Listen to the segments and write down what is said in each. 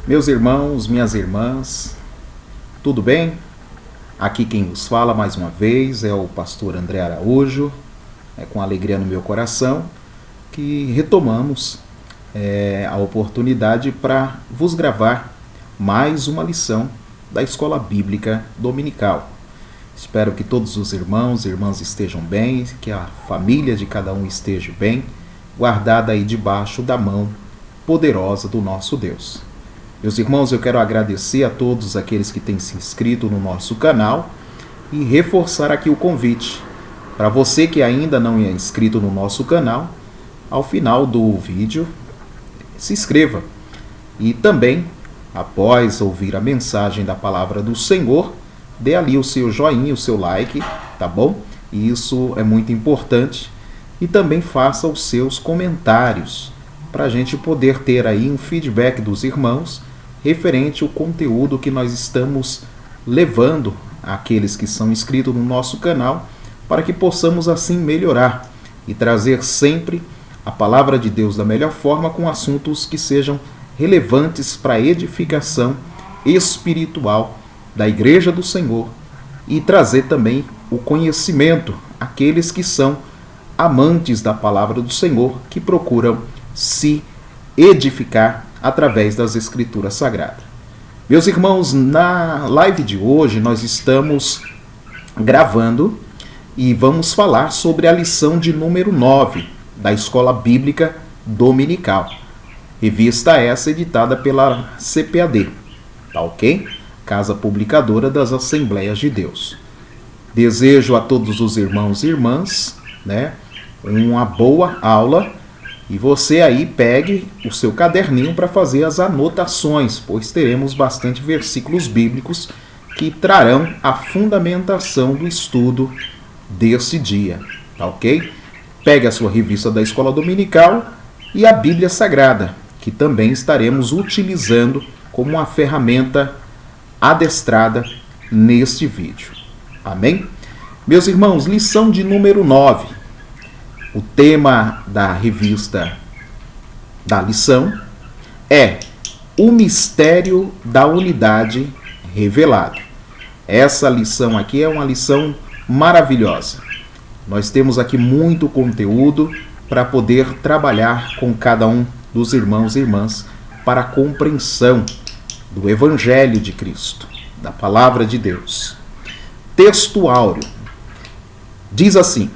Meus irmãos, minhas irmãs, tudo bem? Aqui quem nos fala mais uma vez é o pastor André Araújo. É com alegria no meu coração que retomamos a oportunidade para vos gravar mais uma lição da Escola Bíblica Dominical. Espero que todos os irmãos e irmãs estejam bem, que a família de cada um esteja bem, guardada aí debaixo da mão poderosa do nosso Deus. Meus irmãos, eu quero agradecer a todos aqueles que têm se inscrito no nosso canal e reforçar aqui o convite. Para você que ainda não é inscrito no nosso canal, ao final do vídeo, se inscreva. E também, após ouvir a mensagem da palavra do Senhor, dê ali o seu joinha, o seu like, tá bom? Isso é muito importante. E também faça os seus comentários, para a gente poder ter aí um feedback dos irmãos referente ao conteúdo que nós estamos levando àqueles que são inscritos no nosso canal, para que possamos assim melhorar e trazer sempre a palavra de Deus da melhor forma, com assuntos que sejam relevantes para a edificação espiritual da Igreja do Senhor e trazer também o conhecimento àqueles que são amantes da palavra do Senhor, que procuram se edificar através das Escrituras Sagradas. Meus irmãos, na live de hoje nós estamos gravando e vamos falar sobre a lição de número 9 da Escola Bíblica Dominical. Revista essa editada pela CPAD, tá ok? Casa Publicadora das Assembleias de Deus. Desejo a todos os irmãos e irmãs, uma boa aula. E você aí pegue o seu caderninho para fazer as anotações, pois teremos bastante versículos bíblicos que trarão a fundamentação do estudo deste dia, tá ok? Pegue a sua revista da Escola Dominical e a Bíblia Sagrada, que também estaremos utilizando como uma ferramenta adestrada neste vídeo. Amém? Meus irmãos, lição de número 9. O tema da revista, da lição, é o mistério da unidade revelado. Essa lição aqui é uma lição maravilhosa. Nós temos aqui muito conteúdo para poder trabalhar com cada um dos irmãos e irmãs para a compreensão do Evangelho de Cristo, da Palavra de Deus. Texto áureo diz assim: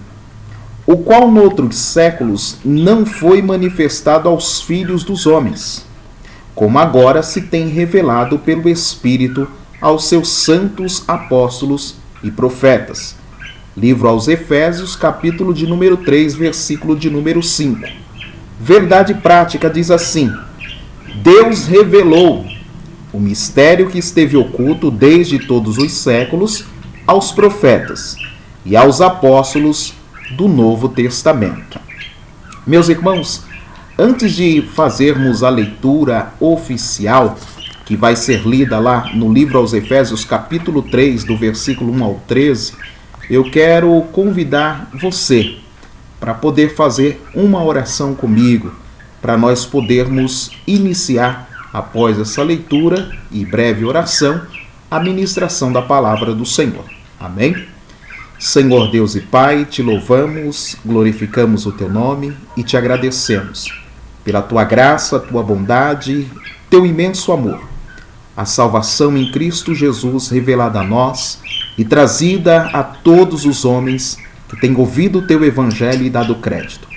o qual noutros séculos não foi manifestado aos filhos dos homens, como agora se tem revelado pelo Espírito aos seus santos apóstolos e profetas. Livro aos Efésios, capítulo de número 3, versículo de número 5. Verdade prática diz assim: Deus revelou o mistério que esteve oculto desde todos os séculos aos profetas e aos apóstolos do Novo Testamento. Meus irmãos, antes de fazermos a leitura oficial, que vai ser lida lá no livro aos Efésios, capítulo 3, do versículo 1 ao 13, eu quero convidar você para poder fazer uma oração comigo, para nós podermos iniciar, após essa leitura e breve oração, a ministração da palavra do Senhor. Amém? Senhor Deus e Pai, te louvamos, glorificamos o teu nome e te agradecemos pela tua graça, tua bondade, teu imenso amor, a salvação em Cristo Jesus revelada a nós e trazida a todos os homens que têm ouvido o teu evangelho e dado crédito.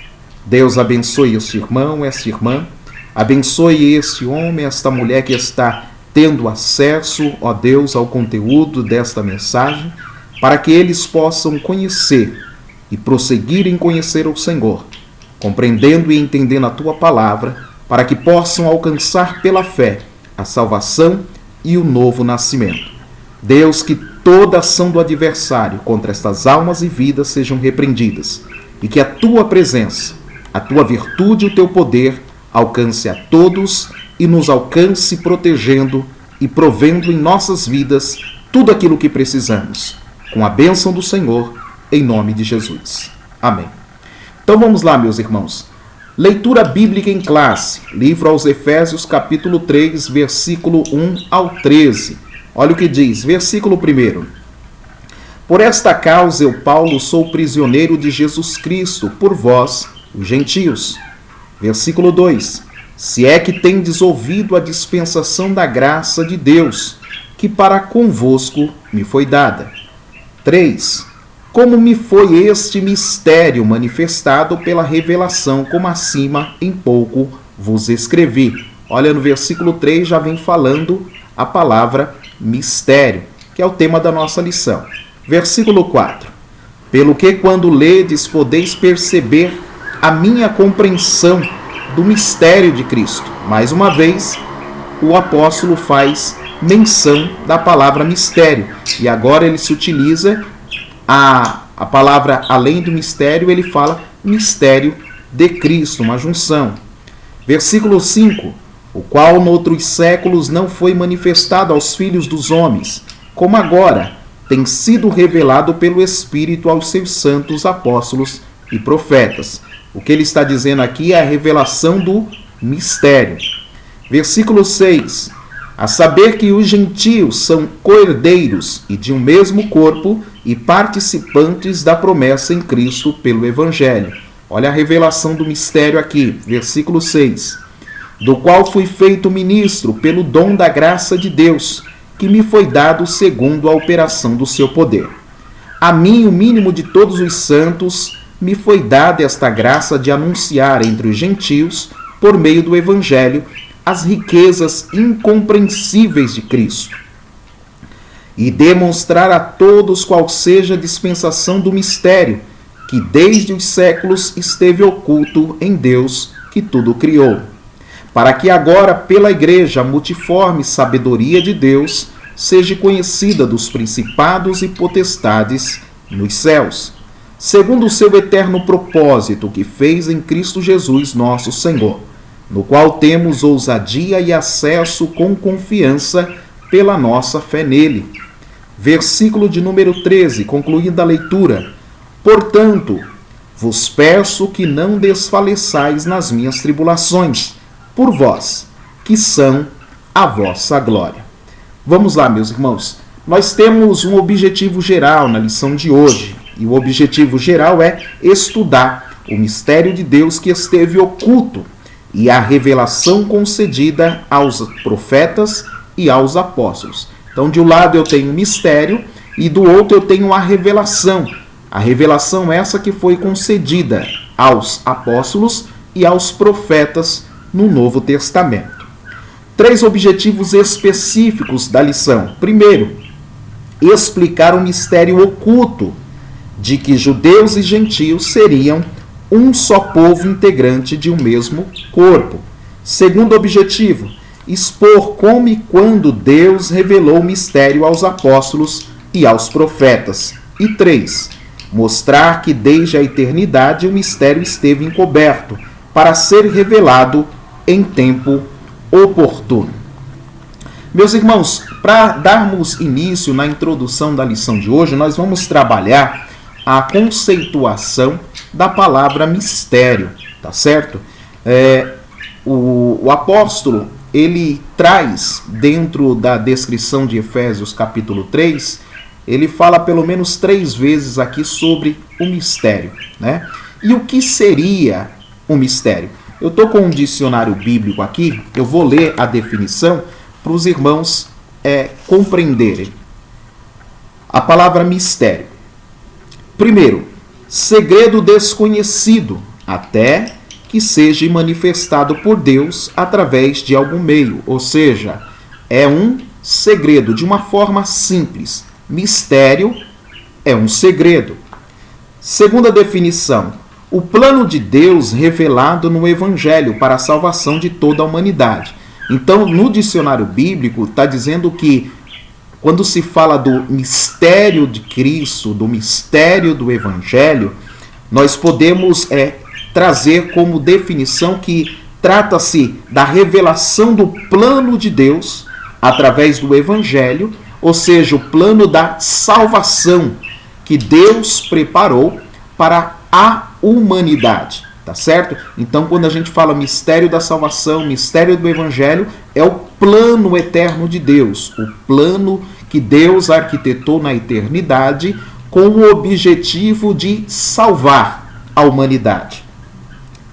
Deus abençoe este irmão, esta irmã, abençoe este homem, esta mulher que está tendo acesso, ó Deus, ao conteúdo desta mensagem, para que eles possam conhecer e prosseguir em conhecer o Senhor, compreendendo e entendendo a tua palavra, para que possam alcançar pela fé a salvação e o novo nascimento. Deus, que toda ação do adversário contra estas almas e vidas sejam repreendidas, e que a tua presença, a tua virtude e o teu poder alcance a todos e nos alcance protegendo e provendo em nossas vidas tudo aquilo que precisamos. Com a bênção do Senhor, em nome de Jesus. Amém. Então vamos lá, meus irmãos. Leitura bíblica em classe. Livro aos Efésios, capítulo 3, versículo 1 ao 13. Olha o que diz, versículo 1. Por esta causa eu, Paulo, sou prisioneiro de Jesus Cristo, por vós, os gentios. Versículo 2. Se é que tendes ouvido a dispensação da graça de Deus, que para convosco me foi dada. 3. Como me foi este mistério manifestado pela revelação, como acima em pouco vos escrevi. Olha, no versículo 3 já vem falando a palavra mistério, que é o tema da nossa lição. Versículo 4. Pelo que quando ledes podeis perceber a minha compreensão do mistério de Cristo. Mais uma vez, o apóstolo faz menção da palavra mistério. E agora ele se utiliza a palavra além do mistério, ele fala mistério de Cristo, uma junção. Versículo 5. O qual noutros séculos não foi manifestado aos filhos dos homens, como agora tem sido revelado pelo Espírito aos seus santos apóstolos e profetas. O que ele está dizendo aqui é a revelação do mistério. Versículo 6. A saber que os gentios são co-herdeiros e de um mesmo corpo e participantes da promessa em Cristo pelo Evangelho. Olha a revelação do mistério aqui, versículo 6. Do qual fui feito ministro pelo dom da graça de Deus, que me foi dado segundo a operação do seu poder. A mim, o mínimo de todos os santos, me foi dada esta graça de anunciar entre os gentios, por meio do Evangelho, as riquezas incompreensíveis de Cristo, e demonstrar a todos qual seja a dispensação do mistério, que desde os séculos esteve oculto em Deus, que tudo criou, para que agora, pela Igreja, a multiforme sabedoria de Deus seja conhecida dos principados e potestades nos céus, segundo o seu eterno propósito que fez em Cristo Jesus, nosso Senhor, no qual temos ousadia e acesso com confiança pela nossa fé nele. Versículo de número 13, concluindo a leitura. Portanto, vos peço que não desfaleçais nas minhas tribulações, por vós, que são a vossa glória. Vamos lá, meus irmãos. Nós temos um objetivo geral na lição de hoje. E o objetivo geral é estudar o mistério de Deus que esteve oculto e a revelação concedida aos profetas e aos apóstolos. Então, de um lado eu tenho o mistério e do outro eu tenho a revelação. A revelação essa que foi concedida aos apóstolos e aos profetas no Novo Testamento. 3 objetivos específicos da lição. Primeiro, explicar o mistério oculto de que judeus e gentios seriam um só povo integrante de um mesmo corpo. Segundo objetivo, expor como e quando Deus revelou o mistério aos apóstolos e aos profetas. E 3, mostrar que desde a eternidade o mistério esteve encoberto para ser revelado em tempo oportuno. Meus irmãos, para darmos início na introdução da lição de hoje, nós vamos trabalhar a conceituação da palavra mistério, tá certo? O apóstolo, ele traz dentro da descrição de Efésios capítulo 3, ele fala pelo menos 3 vezes aqui sobre o mistério, né? E o que seria o mistério? Eu estou com um dicionário bíblico aqui, eu vou ler a definição para os irmãos compreenderem. A palavra mistério. Primeiro, segredo desconhecido, até que seja manifestado por Deus através de algum meio. Ou seja, é um segredo de uma forma simples. Mistério é um segredo. Segunda definição, o plano de Deus revelado no Evangelho para a salvação de toda a humanidade. Então, no dicionário bíblico, está dizendo que quando se fala do mistério de Cristo, do mistério do Evangelho, nós podemos trazer como definição que trata-se da revelação do plano de Deus através do Evangelho, ou seja, o plano da salvação que Deus preparou para a humanidade. tá certo? Então, quando a gente fala mistério da salvação, mistério do evangelho, é o plano eterno de Deus, o plano que Deus arquitetou na eternidade com o objetivo de salvar a humanidade.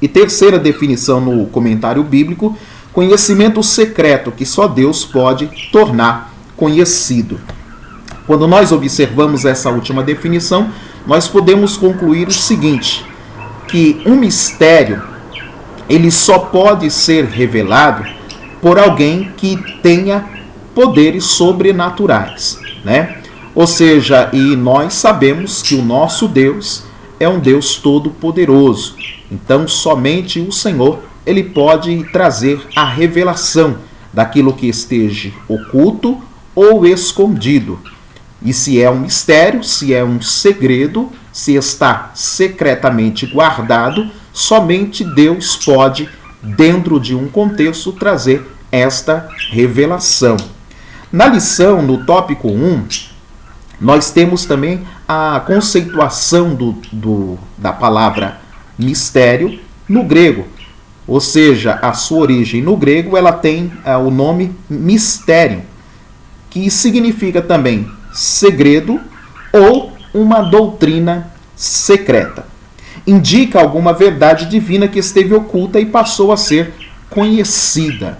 E terceira definição no comentário bíblico, conhecimento secreto que só Deus pode tornar conhecido. Quando nós observamos essa última definição, nós podemos concluir o seguinte, que um mistério, ele só pode ser revelado por alguém que tenha poderes sobrenaturais, né? Ou seja, e nós sabemos que o nosso Deus é um Deus todo-poderoso. Então, somente o Senhor, ele pode trazer a revelação daquilo que esteja oculto ou escondido. E se é um mistério, se é um segredo, se está secretamente guardado, somente Deus pode, dentro de um contexto, trazer esta revelação. Na lição, no tópico 1, nós temos também a conceituação da palavra mistério no grego. Ou seja, a sua origem no grego, ela tem o nome mistério, que significa também segredo ou uma doutrina secreta. Indica alguma verdade divina que esteve oculta e passou a ser conhecida.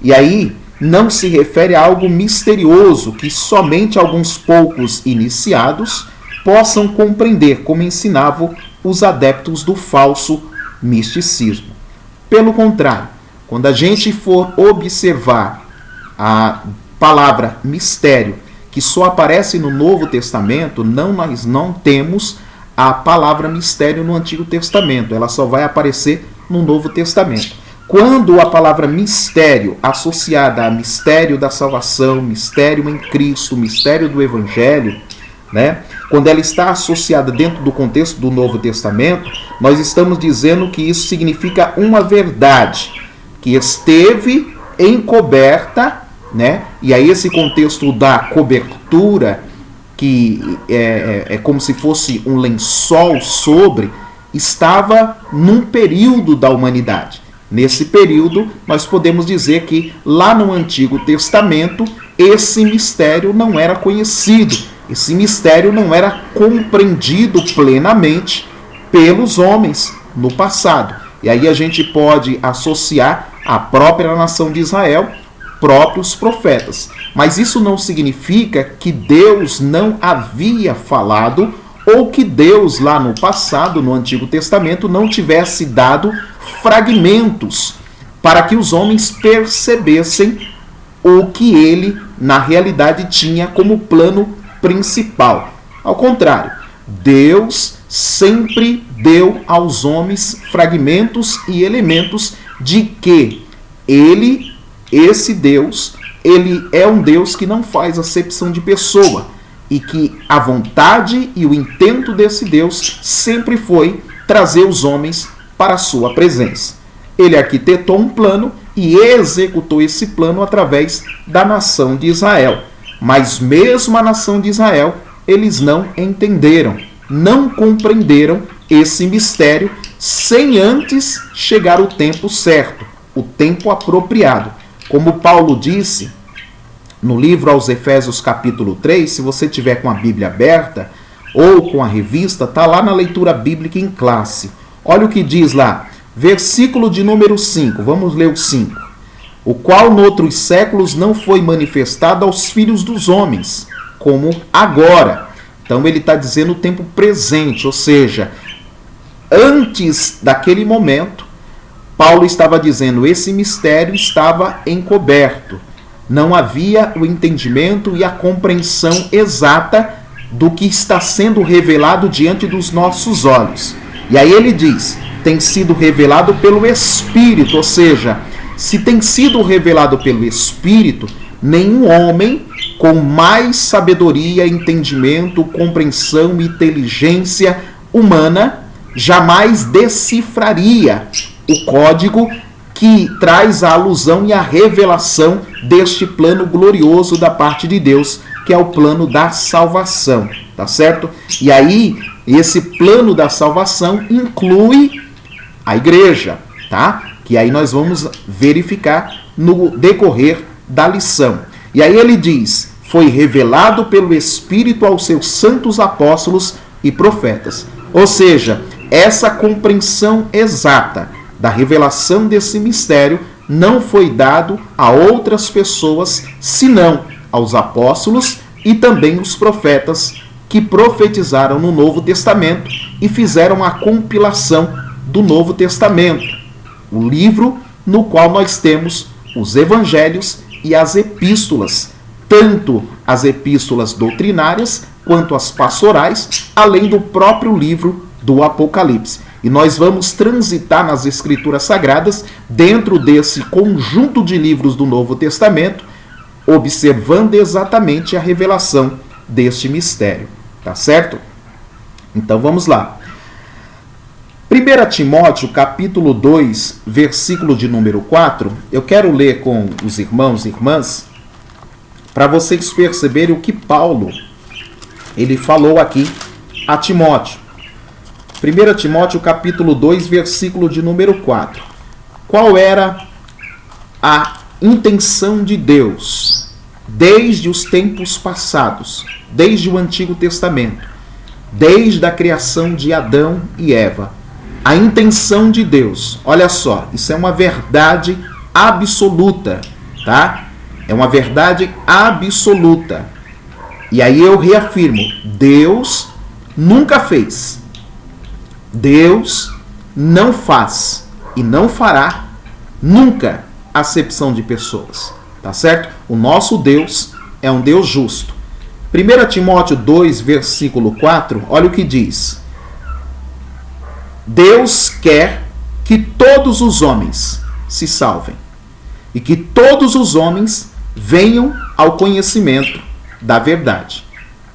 E aí não se refere a algo misterioso que somente alguns poucos iniciados possam compreender, como ensinavam os adeptos do falso misticismo. Pelo contrário, quando a gente for observar a palavra mistério, que só aparece no Novo Testamento, nós não temos a palavra mistério no Antigo Testamento, ela só vai aparecer no Novo Testamento. Quando a palavra mistério, associada a mistério da salvação, mistério em Cristo, mistério do Evangelho, né? Quando ela está associada dentro do contexto do Novo Testamento, nós estamos dizendo que isso significa uma verdade que esteve encoberta, né? E aí esse contexto da cobertura, que é como se fosse um lençol sobre, estava num período da humanidade. Nesse período, nós podemos dizer que lá no Antigo Testamento, esse mistério não era conhecido, esse mistério não era compreendido plenamente pelos homens no passado. E aí a gente pode associar a própria nação de Israel, próprios profetas. Mas isso não significa que Deus não havia falado ou que Deus lá no passado, no Antigo Testamento, não tivesse dado fragmentos para que os homens percebessem o que ele, na realidade, tinha como plano principal. Ao contrário, Deus sempre deu aos homens fragmentos e elementos de que ele, esse Deus, ele é um Deus que não faz acepção de pessoa e que a vontade e o intento desse Deus sempre foi trazer os homens para a sua presença. Ele arquitetou um plano e executou esse plano através da nação de Israel. Mas mesmo a nação de Israel, eles não entenderam, não compreenderam esse mistério sem antes chegar o tempo certo, o tempo apropriado. Como Paulo disse no livro aos Efésios capítulo 3, se você tiver com a Bíblia aberta ou com a revista, está lá na leitura bíblica em classe. Olha o que diz lá, versículo de número 5, vamos ler o 5. O qual noutros séculos não foi manifestado aos filhos dos homens, como agora. Então ele está dizendo o tempo presente, ou seja, antes daquele momento, Paulo estava dizendo, esse mistério estava encoberto. Não havia o entendimento e a compreensão exata do que está sendo revelado diante dos nossos olhos. E aí ele diz, tem sido revelado pelo Espírito, ou seja, se tem sido revelado pelo Espírito, nenhum homem com mais sabedoria, entendimento, compreensão e inteligência humana jamais decifraria o código que traz a alusão e a revelação deste plano glorioso da parte de Deus, que é o plano da salvação, tá certo? E aí, esse plano da salvação inclui a igreja, tá? Que aí nós vamos verificar no decorrer da lição. E aí ele diz: foi revelado pelo Espírito aos seus santos apóstolos e profetas. Ou seja, essa compreensão exata da revelação desse mistério não foi dado a outras pessoas, senão aos apóstolos e também os profetas que profetizaram no Novo Testamento e fizeram a compilação do Novo Testamento, o livro no qual nós temos os evangelhos e as epístolas, tanto as epístolas doutrinárias quanto as pastorais, além do próprio livro do Apocalipse. E nós vamos transitar nas Escrituras Sagradas dentro desse conjunto de livros do Novo Testamento, observando exatamente a revelação deste mistério. Tá certo? Então vamos lá. 1 Timóteo, capítulo 2, versículo de número 4, eu quero ler com os irmãos e irmãs, para vocês perceberem o que Paulo ele falou aqui a Timóteo. 1 Timóteo, capítulo 2, versículo de número 4. Qual era a intenção de Deus desde os tempos passados, desde o Antigo Testamento, desde a criação de Adão e Eva? A intenção de Deus, olha só, isso é uma verdade absoluta, tá? É uma verdade absoluta. E aí eu reafirmo, Deus nunca fez, Deus não faz e não fará nunca acepção de pessoas, tá certo? O nosso Deus é um Deus justo. 1 Timóteo 2, versículo 4, olha o que diz. Deus quer que todos os homens se salvem e que todos os homens venham ao conhecimento da verdade.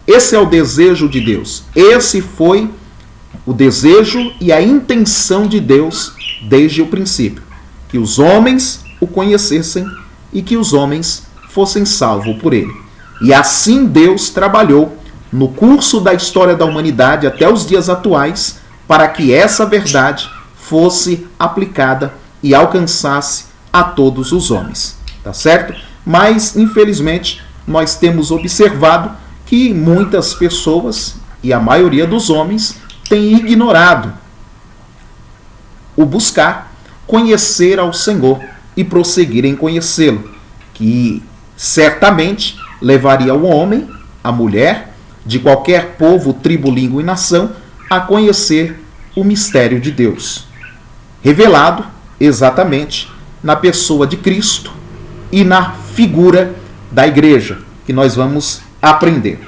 Esse é o desejo de Deus. Esse foi o desejo e a intenção de Deus desde o princípio. Que os homens o conhecessem e que os homens fossem salvos por ele. E assim Deus trabalhou no curso da história da humanidade até os dias atuais para que essa verdade fosse aplicada e alcançasse a todos os homens. Tá certo? Mas, infelizmente, nós temos observado que muitas pessoas, e a maioria dos homens, têm ignorado o buscar conhecer ao Senhor e prosseguir em conhecê-lo, que certamente levaria o homem, a mulher, de qualquer povo, tribo, língua e nação, a conhecer o mistério de Deus, revelado exatamente na pessoa de Cristo e na figura da igreja, que nós vamos aprender.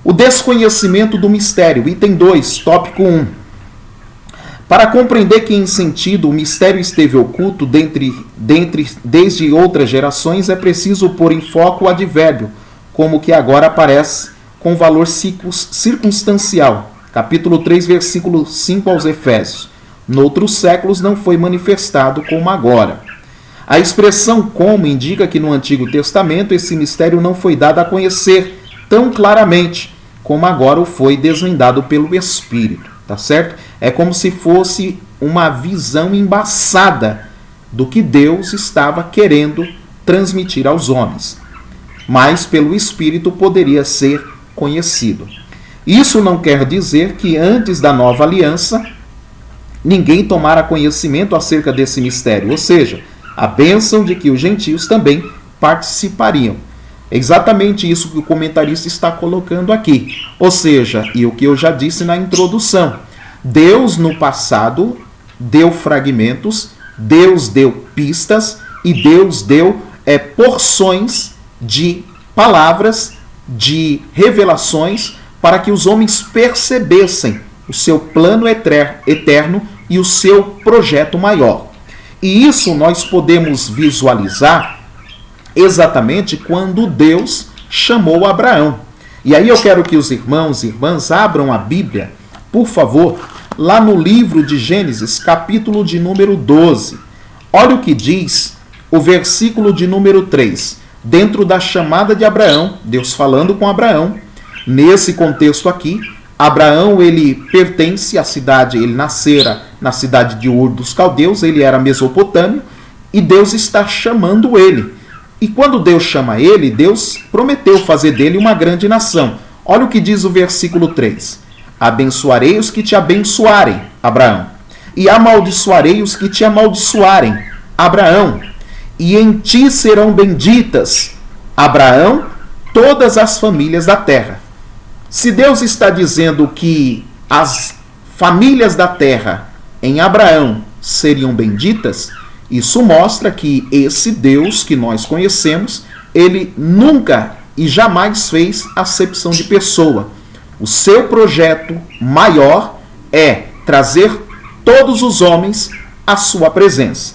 O desconhecimento do mistério, item 2, tópico 1. Para compreender que em sentido o mistério esteve oculto desde outras gerações, é preciso pôr em foco o advérbio, como que agora aparece com valor circunstancial. Capítulo 3, versículo 5 aos Efésios. Noutros séculos não foi manifestado como agora. A expressão como indica que no Antigo Testamento esse mistério não foi dado a conhecer tão claramente como agora o foi desvendado pelo Espírito, tá certo? É como se fosse uma visão embaçada do que Deus estava querendo transmitir aos homens, mas pelo Espírito poderia ser conhecido. Isso não quer dizer que antes da nova aliança ninguém tomara conhecimento acerca desse mistério, ou seja, a bênção de que os gentios também participariam. É exatamente isso que o comentarista está colocando aqui. Ou seja, e o que eu já disse na introdução, Deus no passado deu fragmentos, Deus deu pistas e Deus deu porções de palavras, de revelações, para que os homens percebessem o seu plano eterno e o seu projeto maior. E isso nós podemos visualizar exatamente quando Deus chamou Abraão. E aí eu quero que os irmãos e irmãs abram a Bíblia, por favor, lá no livro de Gênesis, capítulo de número 12. Olha o que diz o versículo de número 3. Dentro da chamada de Abraão, Deus falando com Abraão, nesse contexto aqui, Abraão ele pertence à cidade, ele nascera na cidade de Ur dos Caldeus, ele era mesopotâmio, e Deus está chamando ele. E quando Deus chama ele, Deus prometeu fazer dele uma grande nação. Olha o que diz o versículo 3. Abençoarei os que te abençoarem, Abraão, e amaldiçoarei os que te amaldiçoarem, Abraão, e em ti serão benditas, Abraão, todas as famílias da terra. Se Deus está dizendo que as famílias da terra em Abraão seriam benditas, isso mostra que esse Deus que nós conhecemos, ele nunca e jamais fez acepção de pessoa. O seu projeto maior é trazer todos os homens à sua presença.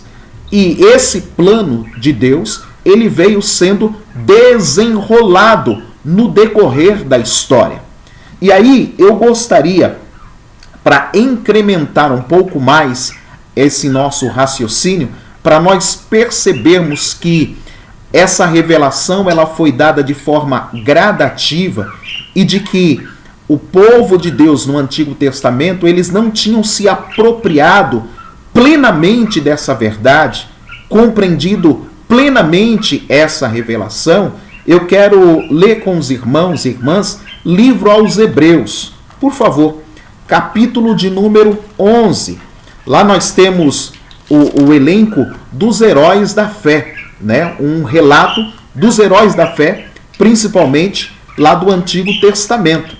E esse plano de Deus, ele veio sendo desenrolado no decorrer da história. E aí eu gostaria, para incrementar um pouco mais esse nosso raciocínio, para nós percebermos que essa revelação ela foi dada de forma gradativa e de que o povo de Deus no Antigo Testamento, eles não tinham se apropriado plenamente dessa verdade, compreendido plenamente essa revelação. Eu quero ler com os irmãos e irmãs livro aos Hebreus, por favor, capítulo de número 11. Lá nós temos o elenco dos heróis da fé, né? Um relato dos heróis da fé, principalmente lá do Antigo Testamento.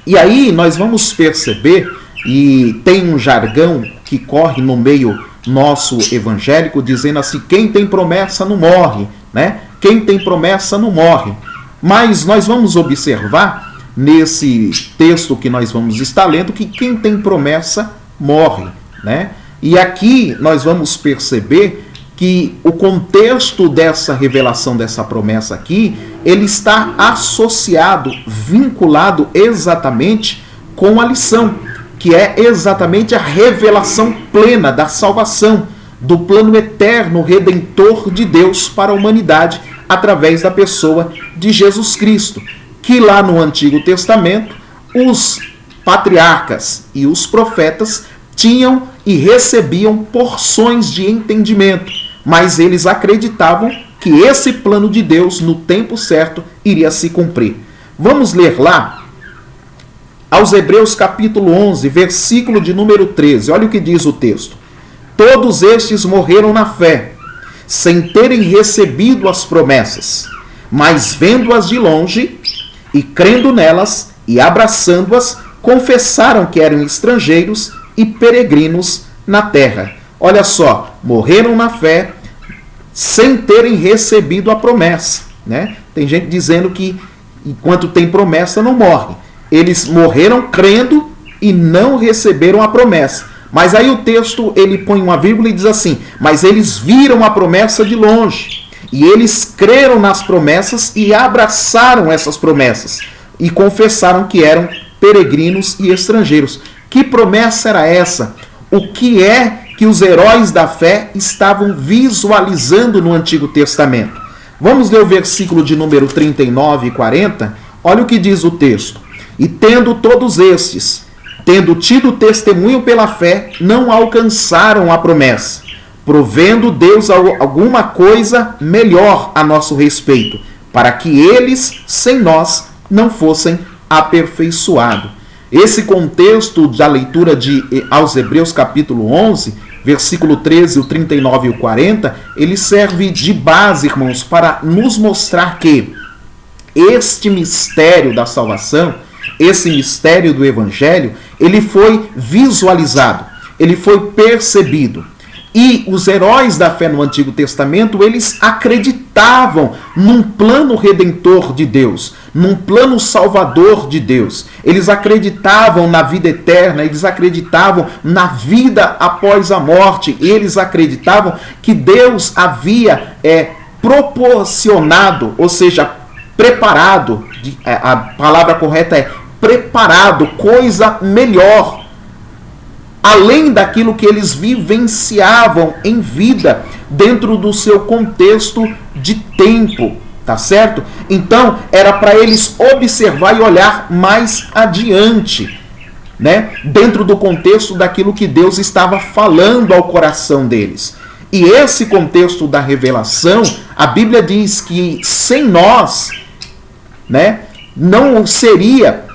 E aí nós vamos perceber, e tem um jargão que corre no meio nosso evangélico, dizendo assim, quem tem promessa não morre, né? Quem tem promessa não morre. Mas nós vamos observar nesse texto que nós vamos estar lendo que quem tem promessa morre, né? E aqui nós vamos perceber que o contexto dessa revelação, dessa promessa aqui, ele está associado, vinculado exatamente com a lição, que é exatamente a revelação plena da salvação, do plano eterno redentor de Deus para a humanidade, através da pessoa de Jesus Cristo, que lá no Antigo Testamento, os patriarcas e os profetas tinham e recebiam porções de entendimento, mas eles acreditavam que esse plano de Deus, no tempo certo, iria se cumprir. Vamos ler lá, aos Hebreus capítulo 11, versículo de número 13. Olha o que diz o texto. Todos estes morreram na fé, sem terem recebido as promessas, mas vendo-as de longe e crendo nelas e abraçando-as, confessaram que eram estrangeiros e peregrinos na terra. Olha só, morreram na fé sem terem recebido a promessa, né? Tem gente dizendo que enquanto tem promessa não morre. Eles morreram crendo e não receberam a promessa. Mas aí o texto ele põe uma vírgula e diz assim, mas eles viram a promessa de longe e eles creram nas promessas e abraçaram essas promessas e confessaram que eram peregrinos e estrangeiros. Que promessa era essa? O que é que os heróis da fé estavam visualizando no Antigo Testamento? Vamos ler o versículo de número 39 e 40. Olha o que diz o texto. E tendo todos estes, tendo tido testemunho pela fé, não alcançaram a promessa, provendo Deus alguma coisa melhor a nosso respeito, para que eles, sem nós, não fossem aperfeiçoados. Esse contexto da leitura aos Hebreus capítulo 11, versículo 13, o 39 e o 40, ele serve de base, irmãos, para nos mostrar que este mistério da salvação, esse mistério do Evangelho, ele foi visualizado, ele foi percebido. E os heróis da fé no Antigo Testamento, eles acreditavam num plano redentor de Deus, num plano salvador de Deus. Eles acreditavam na vida eterna, eles acreditavam na vida após a morte, eles acreditavam que Deus havia proporcionado, ou seja, preparado, a palavra correta é preparado, coisa melhor, além daquilo que eles vivenciavam em vida, dentro do seu contexto de tempo, tá certo? Então, era para eles observar e olhar mais adiante. né, dentro do contexto daquilo que Deus estava falando ao coração deles. E esse contexto da revelação, a Bíblia diz que sem nós, né, não seria,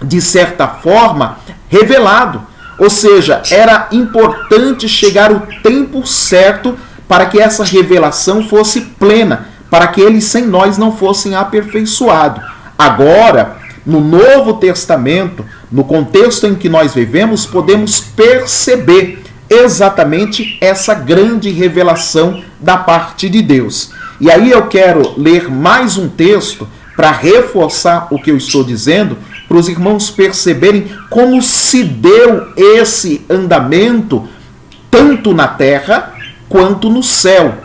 de certa forma, revelado. Ou seja, era importante chegar o tempo certo para que essa revelação fosse plena, para que eles sem nós não fossem aperfeiçoados. Agora, no Novo Testamento, no contexto em que nós vivemos, podemos perceber exatamente essa grande revelação da parte de Deus. E aí eu quero ler mais um texto para reforçar o que eu estou dizendo, para os irmãos perceberem como se deu esse andamento tanto na terra quanto no céu.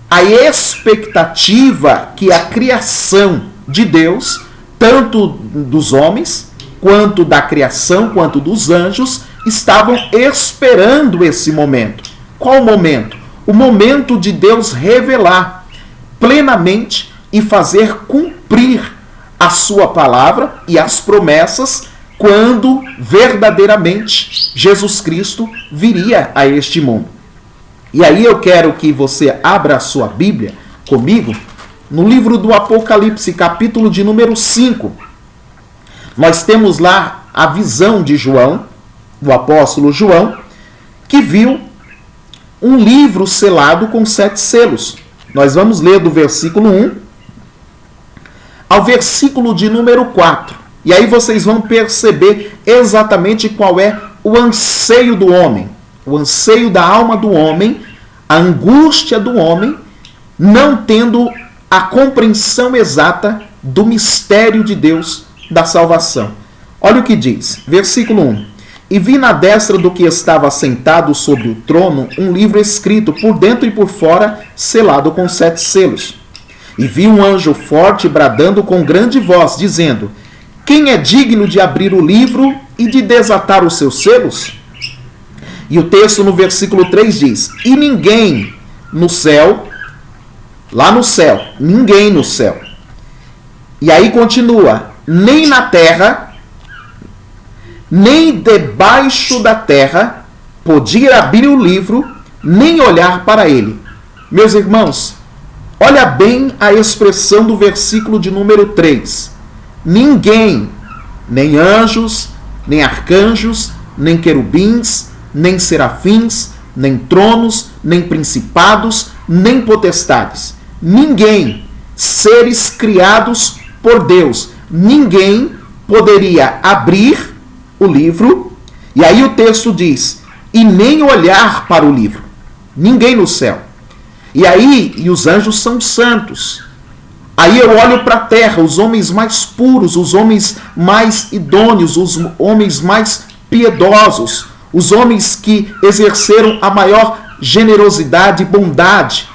A expectativa que a criação de Deus, tanto dos homens, quanto da criação, quanto dos anjos, estavam esperando esse momento. Qual momento? O momento de Deus revelar plenamente e fazer cumprir a sua palavra e as promessas quando verdadeiramente Jesus Cristo viria a este mundo. E aí eu quero que você abra a sua Bíblia comigo no livro do Apocalipse, capítulo de número 5. Nós temos lá a visão de João, do apóstolo João, que viu um livro selado com 7 selos. Nós vamos ler do versículo 1 ao versículo de número 4. E aí vocês vão perceber exatamente qual é o anseio do homem, o anseio da alma do homem, a angústia do homem, não tendo a compreensão exata do mistério de Deus da salvação. Olha o que diz, versículo 1. E vi na destra do que estava sentado sobre o trono um livro escrito por dentro e por fora, selado com 7 selos. E vi um anjo forte bradando com grande voz, dizendo: quem é digno de abrir o livro e de desatar os seus selos? E o texto no versículo 3 diz: e ninguém no céu, lá no céu, ninguém no céu. E aí continua: nem na terra, nem debaixo da terra, podia abrir o livro, nem olhar para ele. Meus irmãos, olha bem a expressão do versículo de número 3. Ninguém, nem anjos, nem arcanjos, nem querubins, nem serafins, nem tronos, nem principados, nem potestades. Ninguém, seres criados por Deus, ninguém poderia abrir o livro, e aí o texto diz, e nem olhar para o livro. Ninguém no céu. E aí, e os anjos são santos. Aí eu olho para a terra, os homens mais puros, os homens mais idôneos, os homens mais piedosos, os homens que exerceram a maior generosidade e bondade.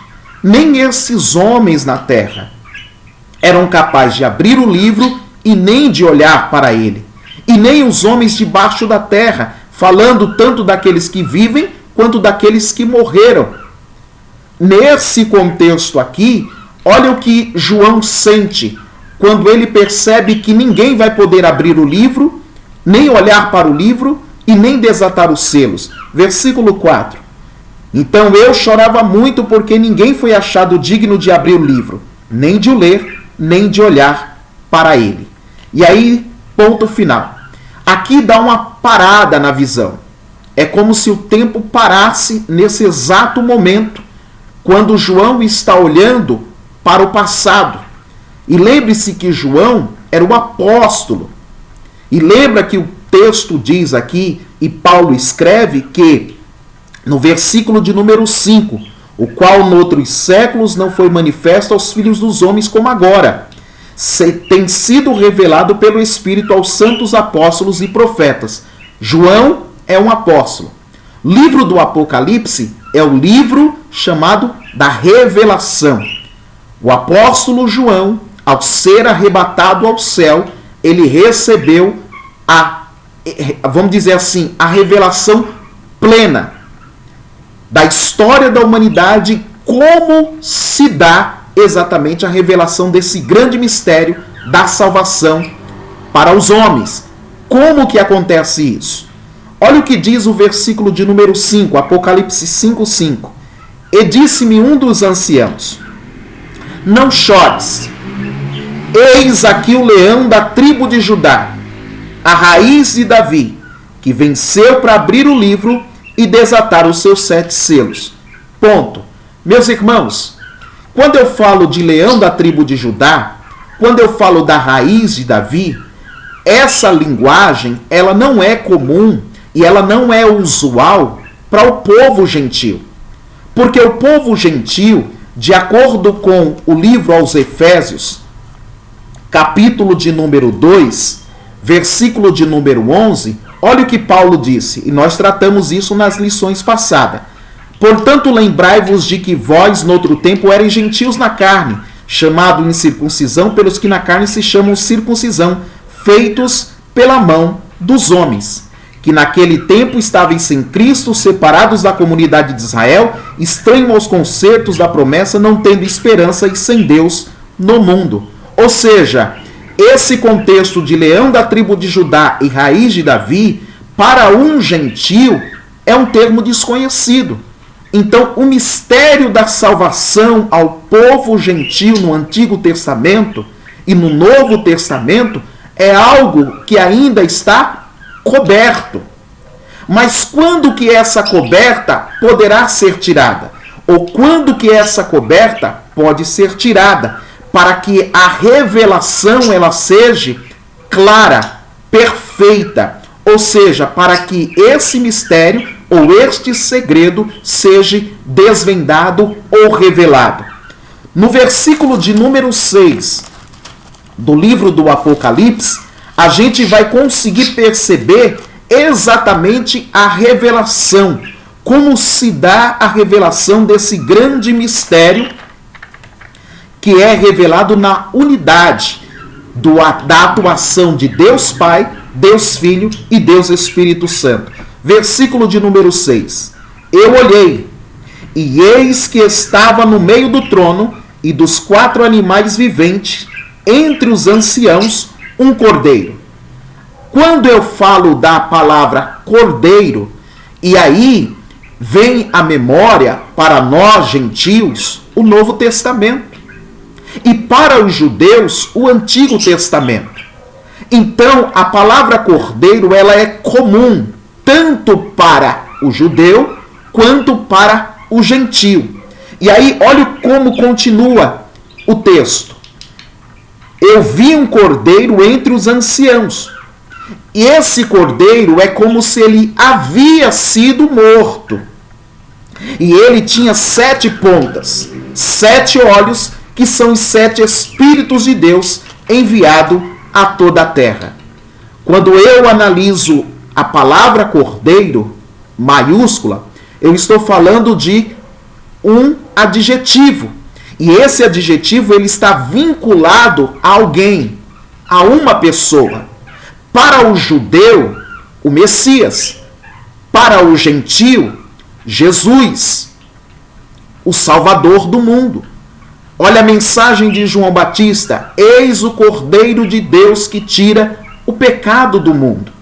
Nem esses homens na terra eram capazes de abrir o livro e nem de olhar para ele. E nem os homens debaixo da terra, falando tanto daqueles que vivem quanto daqueles que morreram. Nesse contexto aqui, olha o que João sente quando ele percebe que ninguém vai poder abrir o livro, nem olhar para o livro e nem desatar os selos. Versículo 4. Então eu chorava muito porque ninguém foi achado digno de abrir o livro, nem de o ler, nem de olhar para ele. E aí, ponto final. Aqui dá uma parada na visão. É como se o tempo parasse nesse exato momento, quando João está olhando para o passado. E lembre-se que João era o apóstolo. E lembra que o texto diz aqui, e Paulo escreve que, no versículo de número 5, o qual noutros séculos não foi manifesto aos filhos dos homens como agora, tem sido revelado pelo Espírito aos santos apóstolos e profetas. João é um apóstolo. O livro do Apocalipse é o livro chamado da revelação. O apóstolo João, ao ser arrebatado ao céu, ele recebeu vamos dizer assim, a revelação plena da história da humanidade, como se dá exatamente a revelação desse grande mistério da salvação para os homens. Como que acontece isso? Olha o que diz o versículo de número 5, Apocalipse 5:5. E disse-me um dos anciãos: não chores, eis aqui o leão da tribo de Judá, a raiz de Davi, que venceu para abrir o livro e desatar os seus 7 selos. Ponto. Meus irmãos, quando eu falo de leão da tribo de Judá, quando eu falo da raiz de Davi, essa linguagem, ela não é comum e ela não é usual para o povo gentil. Porque o povo gentil, de acordo com o livro aos Efésios, capítulo de número 2, versículo de número 11, olha o que Paulo disse, e nós tratamos isso nas lições passadas. Portanto, lembrai-vos de que vós, noutro tempo, erais gentios na carne, chamado incircuncisão pelos que na carne se chamam circuncisão, feitos pela mão dos homens, que naquele tempo estavam sem Cristo, separados da comunidade de Israel, estranhos aos concertos da promessa, não tendo esperança e sem Deus no mundo. Ou seja, esse contexto de leão da tribo de Judá e raiz de Davi, para um gentil, é um termo desconhecido. Então, o mistério da salvação ao povo gentil no Antigo Testamento e no Novo Testamento é algo que ainda está coberto. Mas quando que essa coberta poderá ser tirada? Ou quando que essa coberta pode ser tirada? Para que a revelação ela seja clara, perfeita. Ou seja, para que esse mistério ou este segredo seja desvendado ou revelado. No versículo de número 6 do livro do Apocalipse, a gente vai conseguir perceber exatamente a revelação, como se dá a revelação desse grande mistério que é revelado na unidade da atuação de Deus Pai, Deus Filho e Deus Espírito Santo. Versículo de número 6. Eu olhei, e eis que estava no meio do trono e dos 4 animais viventes, entre os anciãos, um cordeiro. Quando eu falo da palavra cordeiro, e aí vem à memória para nós gentios o Novo Testamento. E para os judeus o Antigo Testamento. Então a palavra cordeiro ela é comum tanto para o judeu quanto para o gentio. E aí olha como continua o texto. Eu vi um cordeiro entre os anciãos. E esse cordeiro é como se ele havia sido morto. E ele tinha 7 pontas, 7 olhos, que são os 7 Espíritos de Deus enviado a toda a terra. Quando eu analiso a palavra cordeiro, maiúscula, eu estou falando de um adjetivo. E esse adjetivo ele está vinculado a alguém, a uma pessoa. Para o judeu, o Messias. Para o gentio, Jesus, o Salvador do mundo. Olha a mensagem de João Batista: eis o Cordeiro de Deus que tira o pecado do mundo.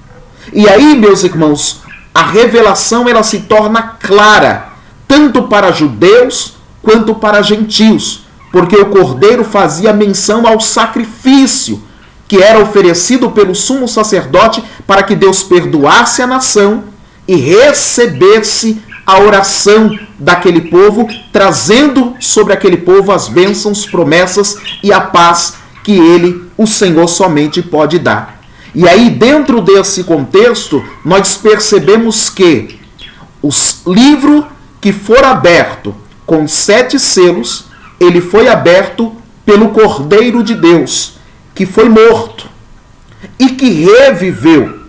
E aí, meus irmãos, a revelação ela se torna clara, tanto para judeus quanto para gentios, porque o Cordeiro fazia menção ao sacrifício que era oferecido pelo sumo sacerdote para que Deus perdoasse a nação e recebesse a oração daquele povo, trazendo sobre aquele povo as bênçãos, promessas e a paz que ele, o Senhor, somente pode dar. E aí, dentro desse contexto, nós percebemos que o livro que for aberto com 7 selos, ele foi aberto pelo Cordeiro de Deus, que foi morto e que reviveu.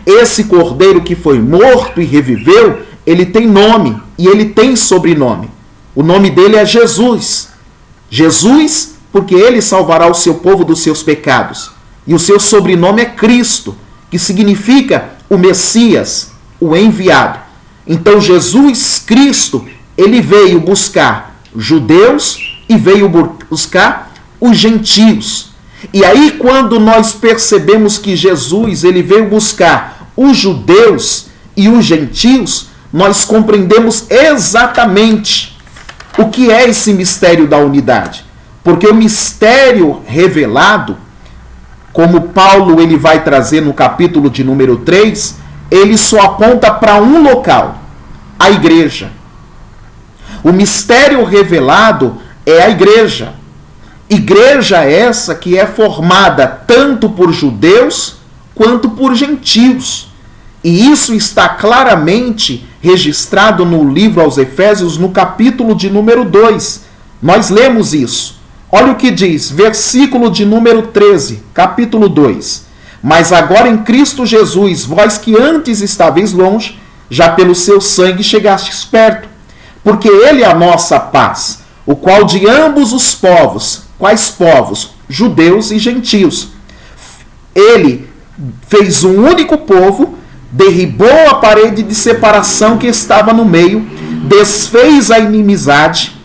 Esse Cordeiro que foi morto e reviveu, ele tem nome e ele tem sobrenome. O nome dele é Jesus. Jesus, porque ele salvará o seu povo dos seus pecados. E o seu sobrenome é Cristo, que significa o Messias, o enviado. Então Jesus Cristo, ele veio buscar judeus e veio buscar os gentios. E aí quando nós percebemos que Jesus ele veio buscar os judeus e os gentios, nós compreendemos exatamente o que é esse mistério da unidade. Porque o mistério revelado, como Paulo ele vai trazer no capítulo de número 3, ele só aponta para um local, a igreja. O mistério revelado é a igreja. Igreja essa que é formada tanto por judeus quanto por gentios. E isso está claramente registrado no livro aos Efésios, no capítulo de número 2. Nós lemos isso. Olha o que diz, versículo de número 13, capítulo 2. Mas agora em Cristo Jesus, vós que antes estáveis longe, já pelo seu sangue chegastes perto. Porque ele é a nossa paz, o qual de ambos os povos, quais povos? Judeus e gentios. Ele fez um único povo, derribou a parede de separação que estava no meio, desfez a inimizade,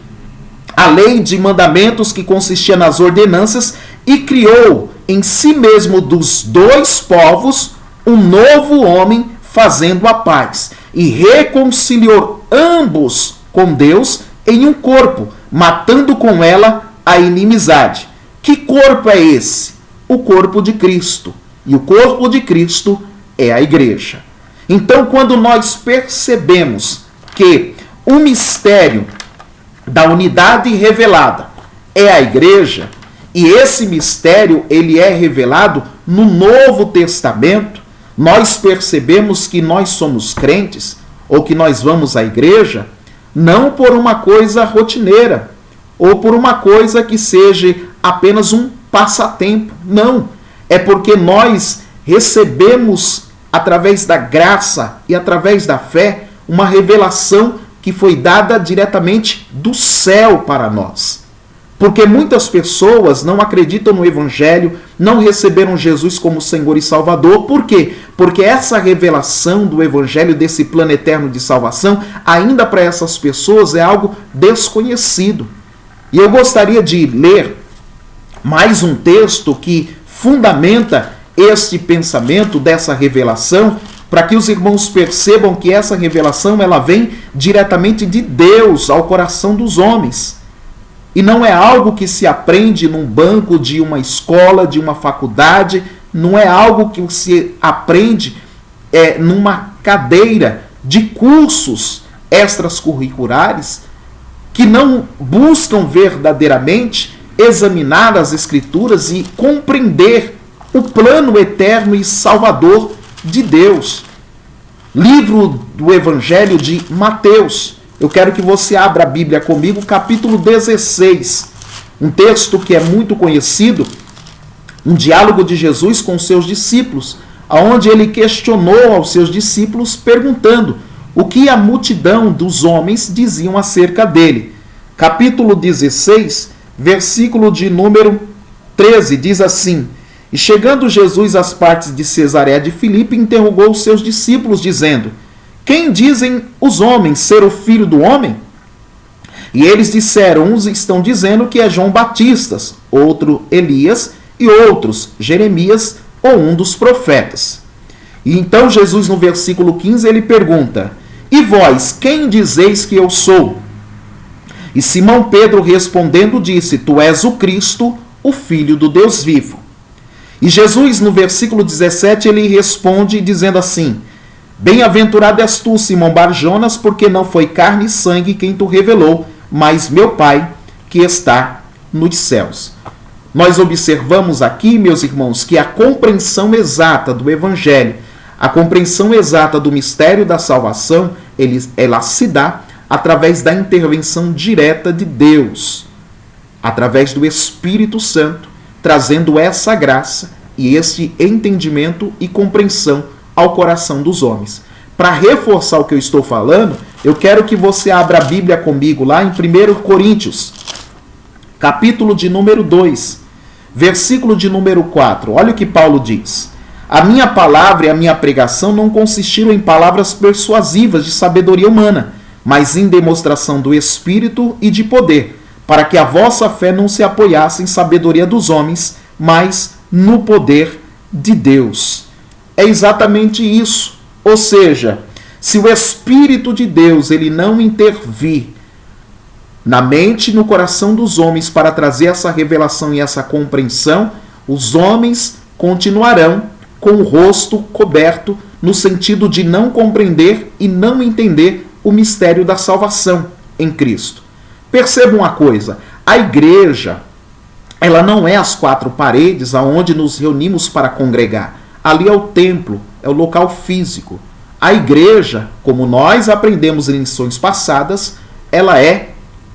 a lei de mandamentos que consistia nas ordenanças, e criou em si mesmo dos dois povos um novo homem, fazendo a paz, e reconciliou ambos com Deus em um corpo, matando com ela a inimizade. Que corpo é esse? O corpo de Cristo. E o corpo de Cristo é a igreja. Então, quando nós percebemos que o mistério da unidade revelada é a igreja, e esse mistério ele é revelado no Novo Testamento, nós percebemos que nós somos crentes, ou que nós vamos à igreja, não por uma coisa rotineira, ou por uma coisa que seja apenas um passatempo. Não. É porque nós recebemos, através da graça e através da fé, uma revelação que foi dada diretamente do céu para nós. Porque muitas pessoas não acreditam no Evangelho, não receberam Jesus como Senhor e Salvador. Por quê? Porque essa revelação do Evangelho, desse plano eterno de salvação, ainda para essas pessoas é algo desconhecido. E eu gostaria de ler mais um texto que fundamenta este pensamento dessa revelação, para que os irmãos percebam que essa revelação ela vem diretamente de Deus ao coração dos homens. E não é algo que se aprende num banco de uma escola, de uma faculdade, não é algo que se aprende numa cadeira de cursos extracurriculares que não buscam verdadeiramente examinar as Escrituras e compreender o plano eterno e salvador de Deus. Livro do Evangelho de Mateus. Eu quero que você abra a Bíblia comigo, capítulo 16. Um texto que é muito conhecido, um diálogo de Jesus com seus discípulos, onde ele questionou aos seus discípulos, perguntando o que a multidão dos homens diziam acerca dele. Capítulo 16, versículo de número 13, diz assim: E chegando Jesus às partes de Cesareia de Filipe, interrogou os seus discípulos, dizendo: Quem dizem os homens ser o Filho do Homem? E eles disseram: uns estão dizendo que é João Batista, outro Elias, e outros Jeremias ou um dos profetas. E então Jesus, no versículo 15, ele pergunta: E vós, quem dizeis que eu sou? E Simão Pedro respondendo disse: Tu és o Cristo, o Filho do Deus vivo. E Jesus, no versículo 17, ele responde dizendo assim: Bem-aventurado és tu, Simão Bar-Jonas, porque não foi carne e sangue quem tu revelou, mas meu Pai que está nos céus. Nós observamos aqui, meus irmãos, que a compreensão exata do Evangelho, a compreensão exata do mistério da salvação, ela se dá através da intervenção direta de Deus, através do Espírito Santo, trazendo essa graça e esse entendimento e compreensão ao coração dos homens. Para reforçar o que eu estou falando, eu quero que você abra a Bíblia comigo lá em 1 Coríntios, capítulo de número 2, versículo de número 4. Olha o que Paulo diz: A minha palavra e a minha pregação não consistiram em palavras persuasivas de sabedoria humana, mas em demonstração do Espírito e de poder, para que a vossa fé não se apoiasse em sabedoria dos homens, mas no poder de Deus. é exatamente isso. Ou seja, se o Espírito de Deus ele não intervir na mente e no coração dos homens para trazer essa revelação e essa compreensão, os homens continuarão com o rosto coberto no sentido de não compreender e não entender o mistério da salvação em Cristo. Perceba uma coisa, a igreja, ela não é as quatro paredes aonde nos reunimos para congregar. Ali é o templo, é o local físico. A igreja, como nós aprendemos em lições passadas, ela é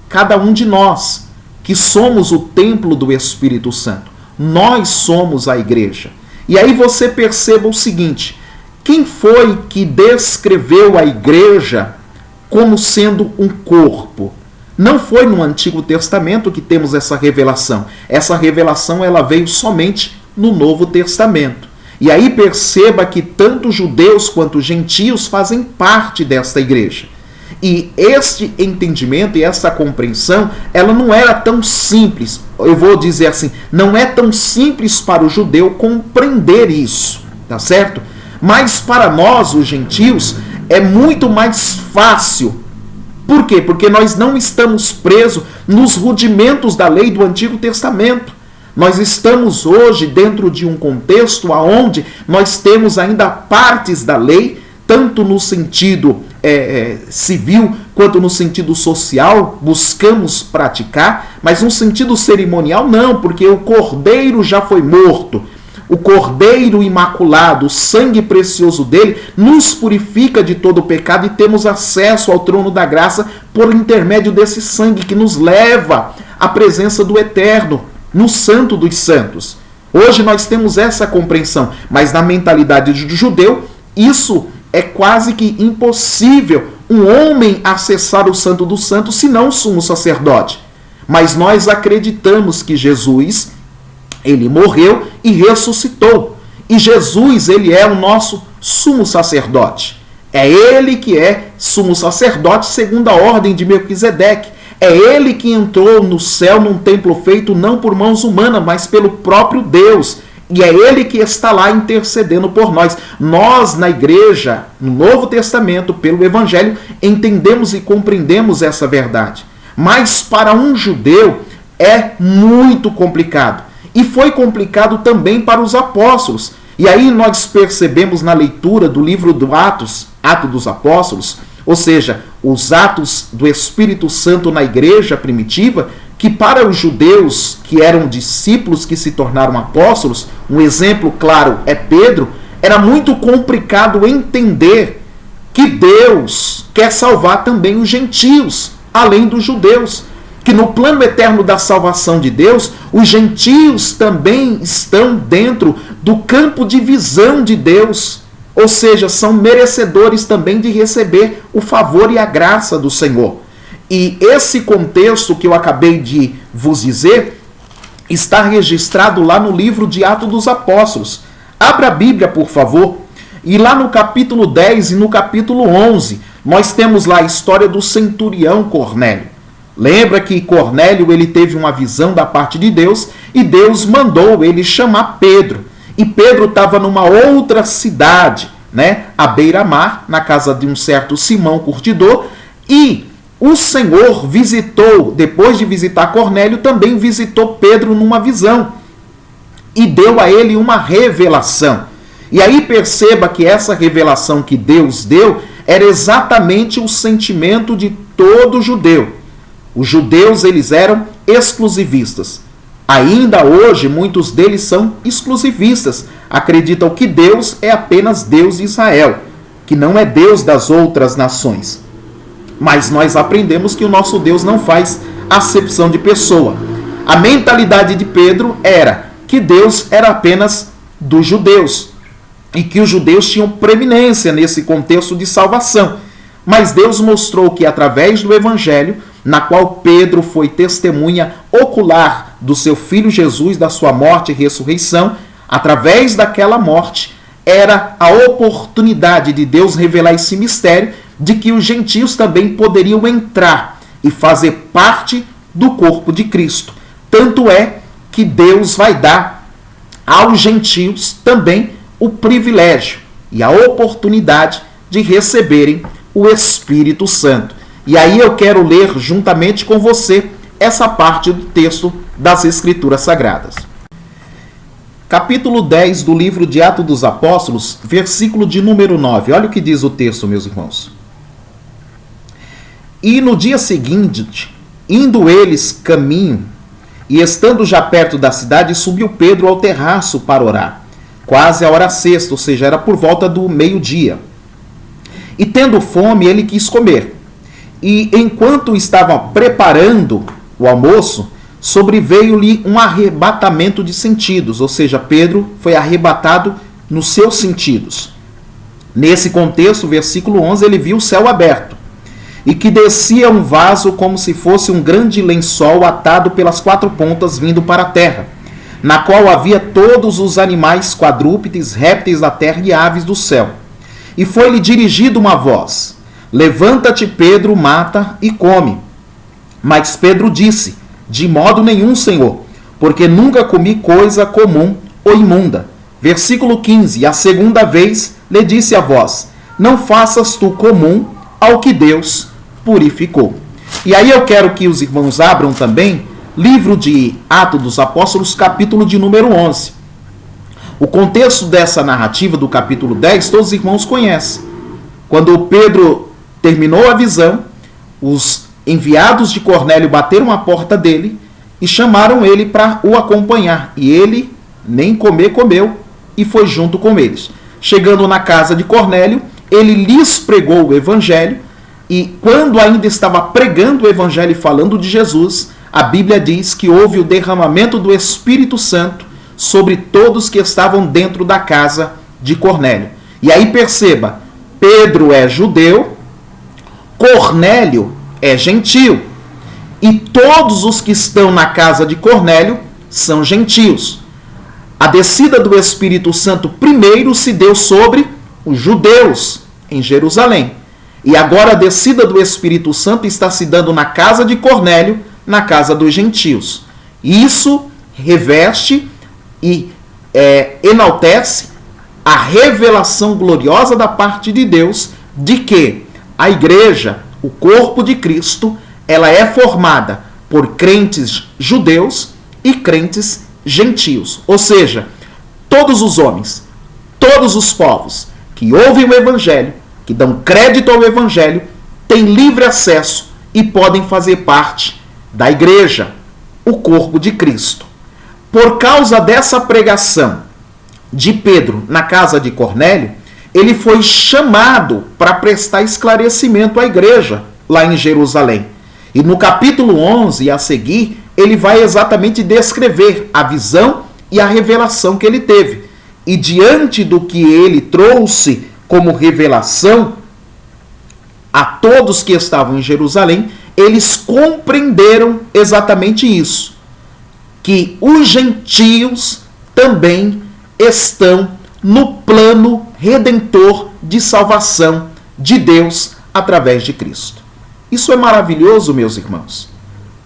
cada um de nós, que somos o templo do Espírito Santo. Nós somos a igreja. E aí você perceba o seguinte, quem foi que descreveu a igreja como sendo um corpo? Não foi no Antigo Testamento que temos essa revelação. Essa revelação ela veio somente no Novo Testamento. E aí perceba que tanto judeus quanto gentios fazem parte desta igreja. E este entendimento e essa compreensão, ela não era tão simples. Eu vou dizer assim, não é tão simples para o judeu compreender isso, tá certo? Mas para nós, os gentios, é muito mais fácil. Por quê? Porque nós não estamos presos nos rudimentos da lei do Antigo Testamento. Nós estamos hoje dentro de um contexto onde nós temos ainda partes da lei, tanto no sentido civil quanto no sentido social, buscamos praticar, mas no sentido cerimonial não, porque o cordeiro já foi morto. O cordeiro imaculado, o sangue precioso dele, nos purifica de todo o pecado e temos acesso ao trono da graça por intermédio desse sangue que nos leva à presença do Eterno, no Santo dos Santos. Hoje nós temos essa compreensão, mas na mentalidade do judeu, isso é quase que impossível um homem acessar o Santo dos Santos senão o sumo sacerdote. Mas nós acreditamos que Jesus, ele morreu e ressuscitou. E Jesus, ele é o nosso sumo sacerdote. É ele que é sumo sacerdote segundo a ordem de Melquisedeque. É ele que entrou no céu num templo feito não por mãos humanas, mas pelo próprio Deus. E é ele que está lá intercedendo por nós. Nós, na igreja, no Novo Testamento, pelo Evangelho, entendemos e compreendemos essa verdade. Mas para um judeu é muito complicado. E foi complicado também para os apóstolos. E aí nós percebemos na leitura do livro do Atos dos Apóstolos, ou seja, os atos do Espírito Santo na igreja primitiva, que para os judeus que eram discípulos que se tornaram apóstolos, um exemplo claro é Pedro, era muito complicado entender que Deus quer salvar também os gentios, além dos judeus. Que no plano eterno da salvação de Deus, os gentios também estão dentro do campo de visão de Deus. Ou seja, são merecedores também de receber o favor e a graça do Senhor. E esse contexto que eu acabei de vos dizer está registrado lá no livro de Atos dos Apóstolos. Abra a Bíblia, por favor. E lá no capítulo 10 e no capítulo 11, nós temos lá a história do centurião Cornélio. Lembra que Cornélio ele teve uma visão da parte de Deus e Deus mandou ele chamar Pedro. E Pedro estava numa outra cidade, né, à beira-mar, na casa de um certo Simão Curtidor, e o Senhor visitou, depois de visitar Cornélio, também visitou Pedro numa visão e deu a ele uma revelação. E aí perceba que essa revelação que Deus deu era exatamente o sentimento de todo judeu. Os judeus, eles eram exclusivistas. Ainda hoje, muitos deles são exclusivistas. Acreditam que Deus é apenas Deus de Israel, que não é Deus das outras nações. Mas nós aprendemos que o nosso Deus não faz acepção de pessoa. A mentalidade de Pedro era que Deus era apenas dos judeus e que os judeus tinham preeminência nesse contexto de salvação. Mas Deus mostrou que através do Evangelho, na qual Pedro foi testemunha ocular do seu Filho Jesus, da sua morte e ressurreição, através daquela morte, era a oportunidade de Deus revelar esse mistério de que os gentios também poderiam entrar e fazer parte do corpo de Cristo. Tanto é que Deus vai dar aos gentios também o privilégio e a oportunidade de receberem o Espírito Santo. E aí eu quero ler juntamente com você essa parte do texto das Escrituras Sagradas. Capítulo 10 do livro de Atos dos Apóstolos, versículo de número 9. Olha o que diz o texto, meus irmãos. E no dia seguinte, indo eles caminho, e estando já perto da cidade, subiu Pedro ao terraço para orar, quase a hora sexta, ou seja, era por volta do meio-dia. E tendo fome, ele quis comer. E enquanto estava preparando o almoço, sobreveio-lhe um arrebatamento de sentidos, ou seja, Pedro foi arrebatado nos seus sentidos. Nesse contexto, versículo 11, ele viu o céu aberto, e que descia um vaso como se fosse um grande lençol atado pelas quatro pontas vindo para a terra, na qual havia todos os animais quadrúpedes, répteis da terra e aves do céu. E foi-lhe dirigida uma voz: levanta-te, Pedro, mata e come. Mas Pedro disse: de modo nenhum, Senhor, porque nunca comi coisa comum ou imunda. Versículo 15, a segunda vez lhe disse a voz: não faças tu comum ao que Deus purificou. E aí eu quero que os irmãos abram também livro de Atos dos Apóstolos, capítulo de número 11. O contexto dessa narrativa do capítulo 10, todos os irmãos conhecem. Quando Pedro terminou a visão, os enviados de Cornélio bateram a porta dele e chamaram ele para o acompanhar. E ele nem comer comeu e foi junto com eles. Chegando na casa de Cornélio, ele lhes pregou o evangelho. E quando ainda estava pregando o evangelho e falando de Jesus, a Bíblia diz que houve o derramamento do Espírito Santo sobre todos que estavam dentro da casa de Cornélio. E aí perceba, Pedro é judeu, Cornélio é gentio. E todos os que estão na casa de Cornélio são gentios. A descida do Espírito Santo primeiro se deu sobre os judeus em Jerusalém. E agora a descida do Espírito Santo está se dando na casa de Cornélio, na casa dos gentios. Isso reveste e enaltece a revelação gloriosa da parte de Deus de que a igreja, o corpo de Cristo, ela é formada por crentes judeus e crentes gentios. Ou seja, todos os homens, todos os povos que ouvem o evangelho, que dão crédito ao evangelho, têm livre acesso e podem fazer parte da igreja, o corpo de Cristo. Por causa dessa pregação de Pedro na casa de Cornélio, ele foi chamado para prestar esclarecimento à igreja lá em Jerusalém. E no capítulo 11 a seguir, ele vai exatamente descrever a visão e a revelação que ele teve. E diante do que ele trouxe como revelação a todos que estavam em Jerusalém, eles compreenderam exatamente isso, que os gentios também estão no plano redentor de salvação de Deus através de Cristo. Isso é maravilhoso, meus irmãos,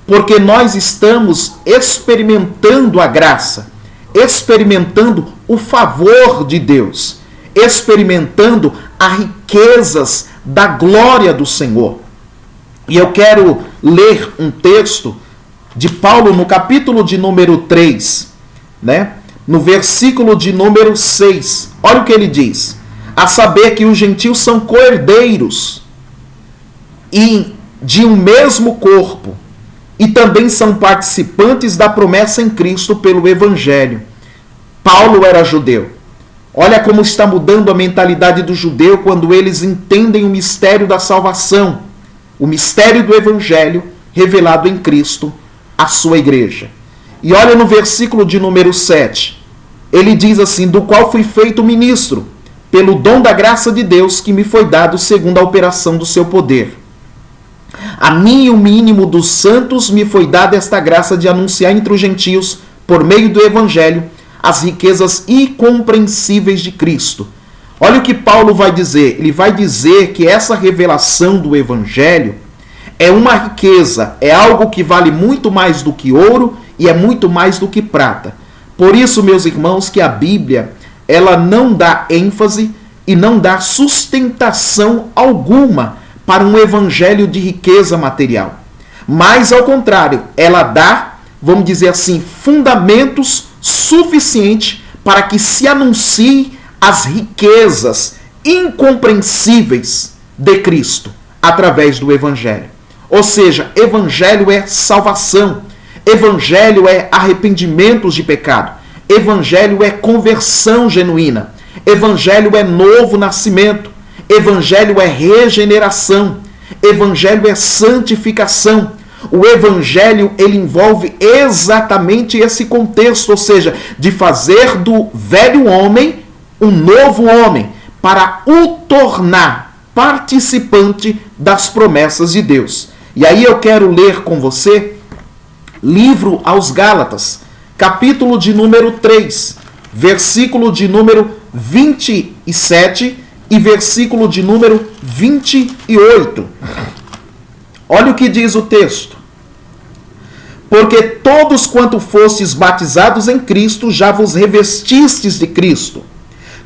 porque nós estamos experimentando a graça, experimentando o favor de Deus, experimentando as riquezas da glória do Senhor. E eu quero ler um texto de Paulo no capítulo de número 3, no versículo de número 6. Olha o que ele diz: a saber que os gentios são coerdeiros e de um mesmo corpo, e também são participantes da promessa em Cristo pelo Evangelho. Paulo era judeu. Olha como está mudando a mentalidade do judeu quando eles entendem o mistério da salvação, o mistério do Evangelho revelado em Cristo, a sua igreja. E olha no versículo de número 7, ele diz assim: do qual fui feito ministro, pelo dom da graça de Deus que me foi dado segundo a operação do seu poder. A mim, o mínimo dos santos, me foi dada esta graça de anunciar entre os gentios, por meio do Evangelho, as riquezas incompreensíveis de Cristo. Olha o que Paulo vai dizer. Ele vai dizer que essa revelação do Evangelho é uma riqueza, é algo que vale muito mais do que ouro e é muito mais do que prata. Por isso, meus irmãos, que a Bíblia ela não dá ênfase e não dá sustentação alguma para um evangelho de riqueza material. Mas, ao contrário, ela dá, vamos dizer assim, fundamentos suficientes para que se anuncie as riquezas incompreensíveis de Cristo através do evangelho. Ou seja, evangelho é salvação, evangelho é arrependimentos de pecado, evangelho é conversão genuína, evangelho é novo nascimento, evangelho é regeneração, evangelho é santificação. O evangelho, ele envolve exatamente esse contexto, ou seja, de fazer do velho homem um novo homem, para o tornar participante das promessas de Deus. E aí eu quero ler com você livro aos Gálatas, capítulo de número 3, versículo de número 27 e versículo de número 28. Olha o que diz o texto. Porque todos quanto fostes batizados em Cristo, já vos revestistes de Cristo.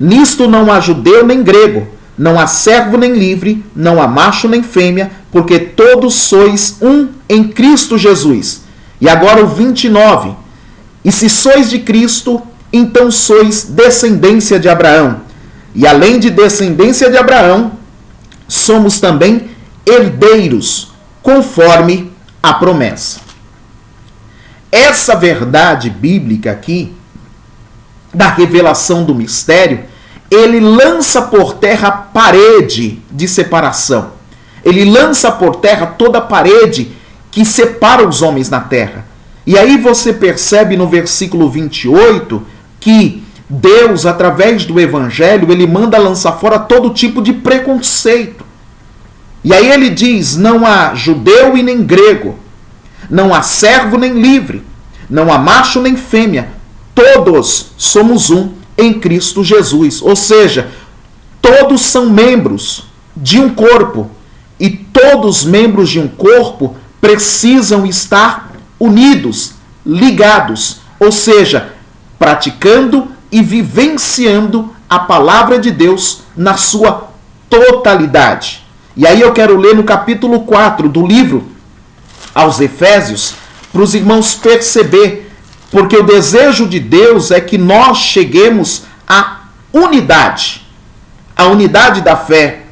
Nisto não há judeu nem grego, não há servo nem livre, não há macho nem fêmea, porque todos sois um em Cristo Jesus. E agora o 29. E se sois de Cristo, então sois descendência de Abraão. E além de descendência de Abraão, somos também herdeiros, conforme a promessa. Essa verdade bíblica aqui, da revelação do mistério, ele lança por terra a parede de separação. Ele lança por terra toda a parede que separa os homens na terra. E aí você percebe no versículo 28 que Deus, através do evangelho, ele manda lançar fora todo tipo de preconceito. E aí ele diz, não há judeu e nem grego, não há servo nem livre, não há macho nem fêmea, todos somos um em Cristo Jesus. Ou seja, todos são membros de um corpo e todos membros de um corpo precisam estar unidos, ligados, ou seja, praticando e vivenciando a palavra de Deus na sua totalidade. E aí eu quero ler no capítulo 4 do livro aos Efésios, para os irmãos perceber, porque o desejo de Deus é que nós cheguemos à unidade, a unidade da fé,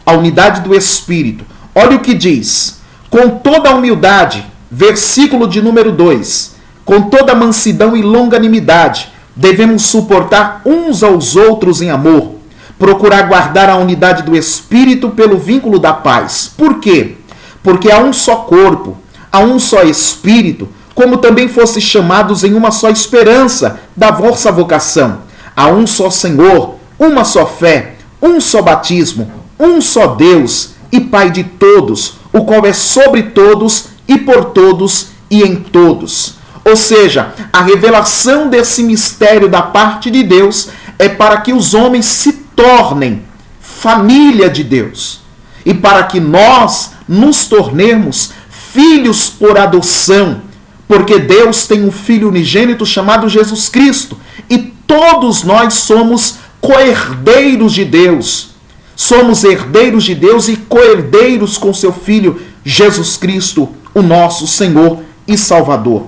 a unidade do Espírito. Olha o que diz, com toda a humildade, versículo de número 2, com toda a mansidão e longanimidade, devemos suportar uns aos outros em amor, procurar guardar a unidade do Espírito pelo vínculo da paz. Por quê? Porque há um só corpo, há um só Espírito, como também fostes chamados em uma só esperança da vossa vocação. Há um só Senhor, uma só fé, um só batismo, um só Deus e Pai de todos, o qual é sobre todos e por todos e em todos. Ou seja, a revelação desse mistério da parte de Deus é para que os homens se tornem família de Deus e para que nós nos tornemos filhos por adoção, porque Deus tem um Filho unigênito chamado Jesus Cristo e todos nós somos co-herdeiros de Deus. Somos herdeiros de Deus e co-herdeiros com seu Filho Jesus Cristo, o nosso Senhor e Salvador.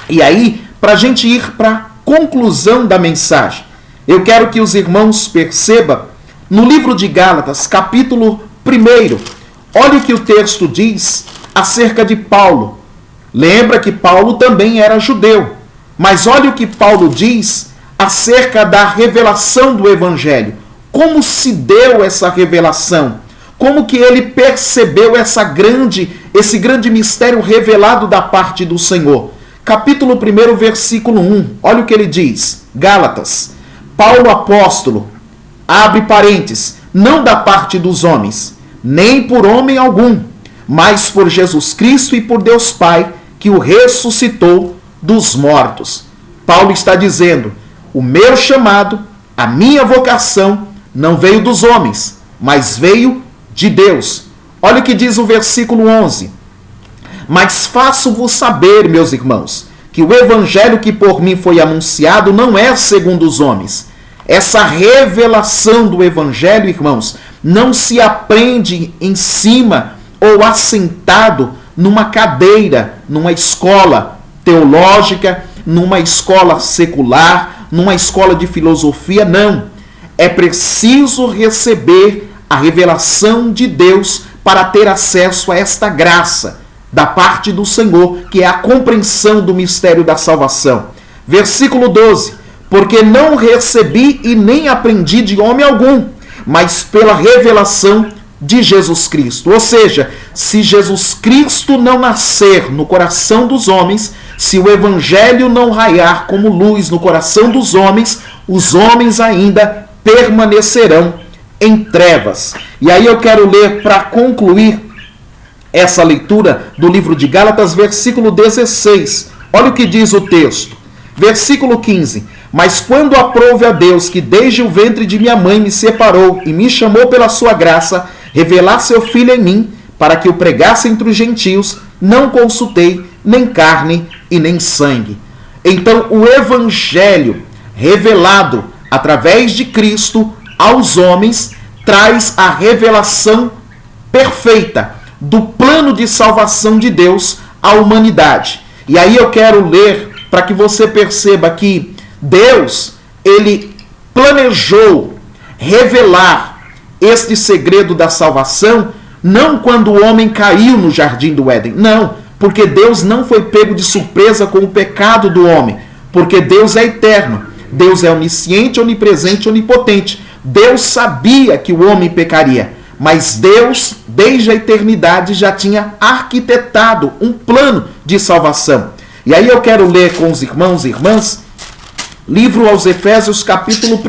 E aí, para a gente ir para a conclusão da mensagem, eu quero que os irmãos percebam no livro de Gálatas, capítulo 1, olha o que o texto diz acerca de Paulo. Lembra que Paulo também era judeu, mas olha o que Paulo diz acerca da revelação do Evangelho. Como se deu essa revelação? Como que ele percebeu esse grande mistério revelado da parte do Senhor? Capítulo 1, versículo 1. Olha o que ele diz. Gálatas. Paulo apóstolo, abre parênteses, não da parte dos homens, nem por homem algum, mas por Jesus Cristo e por Deus Pai, que o ressuscitou dos mortos. Paulo está dizendo, o meu chamado, a minha vocação, não veio dos homens, mas veio de Deus. Olha o que diz o versículo 11. Mas faço-vos saber, meus irmãos, que o evangelho que por mim foi anunciado não é segundo os homens. Essa revelação do Evangelho, irmãos, não se aprende em cima ou assentado numa cadeira, numa escola teológica, numa escola secular, numa escola de filosofia, não. É preciso receber a revelação de Deus para ter acesso a esta graça da parte do Senhor, que é a compreensão do mistério da salvação. Versículo 12. Porque não recebi e nem aprendi de homem algum, mas pela revelação de Jesus Cristo. Ou seja, se Jesus Cristo não nascer no coração dos homens, se o Evangelho não raiar como luz no coração dos homens, os homens ainda permanecerão em trevas. E aí eu quero ler, para concluir essa leitura do livro de Gálatas, versículo 16. Olha o que diz o texto. Versículo 15. Mas quando aprouve a Deus, que desde o ventre de minha mãe me separou e me chamou pela sua graça, revelar seu Filho em mim, para que o pregasse entre os gentios, não consultei nem carne e nem sangue. Então o Evangelho revelado através de Cristo aos homens traz a revelação perfeita do plano de salvação de Deus à humanidade. E aí eu quero ler para que você perceba que Deus, ele planejou revelar este segredo da salvação não quando o homem caiu no jardim do Éden, não, porque Deus não foi pego de surpresa com o pecado do homem, porque Deus é eterno, Deus é onisciente, onipresente, onipotente. Deus sabia que o homem pecaria, mas Deus, desde a eternidade, já tinha arquitetado um plano de salvação. E aí eu quero ler com os irmãos e irmãs, livro aos Efésios, capítulo 1,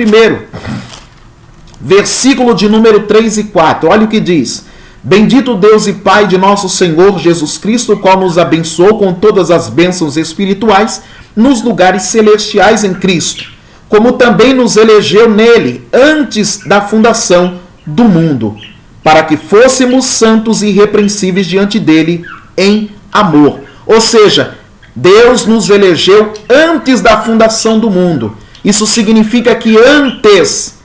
versículo de número 3 e 4. Olha o que diz. Bendito Deus e Pai de nosso Senhor Jesus Cristo, o qual nos abençoou com todas as bênçãos espirituais nos lugares celestiais em Cristo, como também nos elegeu nele antes da fundação do mundo, para que fôssemos santos e irrepreensíveis diante dele em amor. Ou seja, Deus nos elegeu antes da fundação do mundo. Isso significa que antes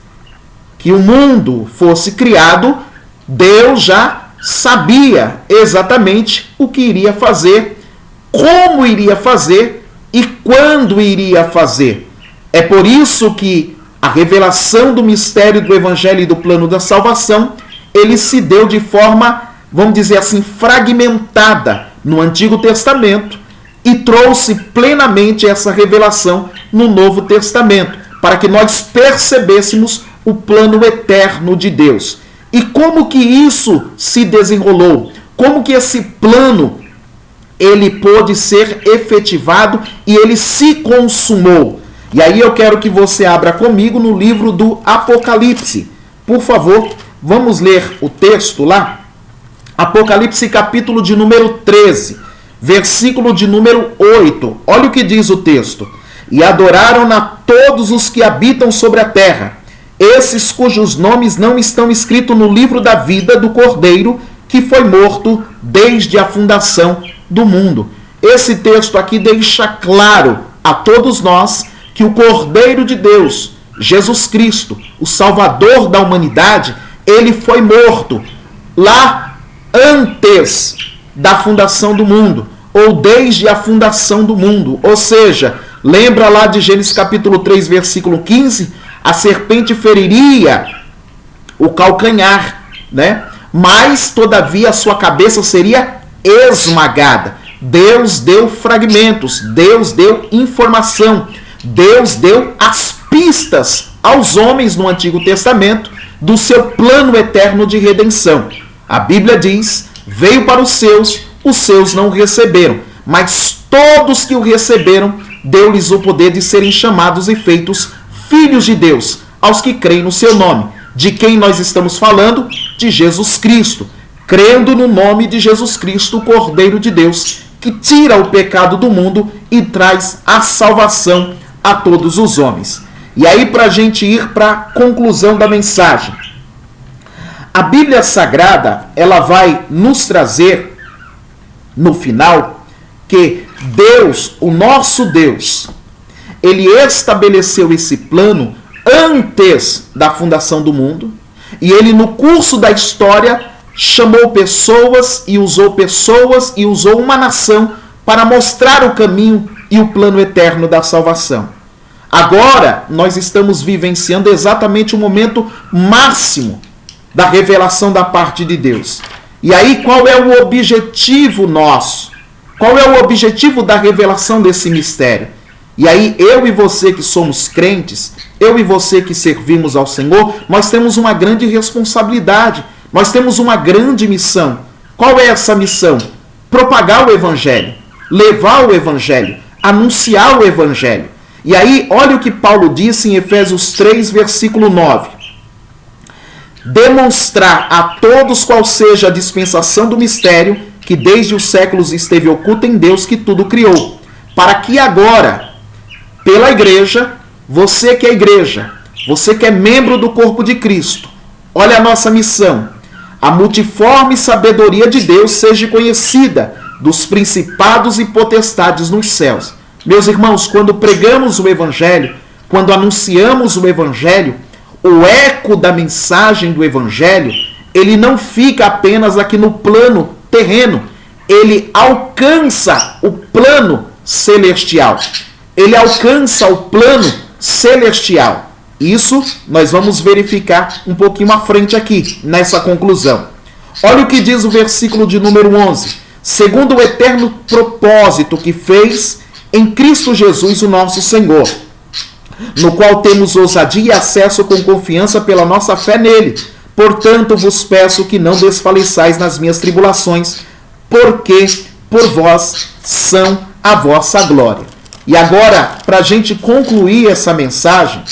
que o mundo fosse criado, Deus já sabia exatamente o que iria fazer, como iria fazer e quando iria fazer. É por isso que a revelação do mistério do Evangelho e do plano da salvação, ele se deu de forma, vamos dizer assim, fragmentada no Antigo Testamento e trouxe plenamente essa revelação no Novo Testamento, para que nós percebêssemos o plano eterno de Deus. E como que isso se desenrolou? Como que esse plano ele pôde ser efetivado e ele se consumou? E aí eu quero que você abra comigo no livro do Apocalipse. Por favor, vamos ler o texto lá. Apocalipse, capítulo de número 13, versículo de número 8. Olha o que diz o texto. E adoraram-na todos os que habitam sobre a terra, esses cujos nomes não estão escritos no livro da vida do Cordeiro, que foi morto desde a fundação do mundo. Esse texto aqui deixa claro a todos nós que o Cordeiro de Deus, Jesus Cristo, o Salvador da humanidade, ele foi morto lá antes da fundação do mundo, ou desde a fundação do mundo. Ou seja, lembra lá de Gênesis capítulo 3, versículo 15? A serpente feriria o calcanhar, né? Mas, todavia, a sua cabeça seria esmagada. Deus deu fragmentos, Deus deu informação, Deus deu as pistas aos homens no Antigo Testamento do seu plano eterno de redenção. A Bíblia diz, veio para os seus não o receberam, mas todos que o receberam, deu-lhes o poder de serem chamados e feitos filhos de Deus, aos que creem no seu nome. De quem nós estamos falando? De Jesus Cristo. Crendo no nome de Jesus Cristo, o Cordeiro de Deus, que tira o pecado do mundo e traz a salvação a todos os homens. E aí, para a gente ir para a conclusão da mensagem. A Bíblia Sagrada, ela vai nos trazer, no final, que Deus, o nosso Deus, ele estabeleceu esse plano antes da fundação do mundo, e ele no curso da história chamou pessoas e usou uma nação para mostrar o caminho e o plano eterno da salvação. Agora nós estamos vivenciando exatamente o momento máximo da revelação da parte de Deus. E aí qual é o objetivo nosso? Qual é o objetivo da revelação desse mistério? E aí eu e você que somos crentes, eu e você que servimos ao Senhor, nós temos uma grande responsabilidade, nós temos uma grande missão. Qual é essa missão? Propagar o Evangelho, levar o Evangelho, anunciar o Evangelho. E aí, olha o que Paulo disse em Efésios 3, versículo 9. Demonstrar a todos qual seja a dispensação do mistério, que desde os séculos esteve oculta em Deus que tudo criou, para que agora, pela igreja, você que é igreja, você que é membro do corpo de Cristo, olha a nossa missão, a multiforme sabedoria de Deus seja conhecida dos principados e potestades nos céus. Meus irmãos, quando pregamos o Evangelho, quando anunciamos o Evangelho, o eco da mensagem do Evangelho, ele não fica apenas aqui no plano terreno, ele alcança o plano celestial. Ele alcança o plano celestial. Isso nós vamos verificar um pouquinho à frente aqui, nessa conclusão. Olha o que diz o versículo de número 11. Segundo o eterno propósito que fez em Cristo Jesus, o nosso Senhor, no qual temos ousadia e acesso com confiança pela nossa fé nele. Portanto, vos peço que não desfaleçais nas minhas tribulações, porque por vós são a vossa glória. E agora, para a gente concluir essa mensagem,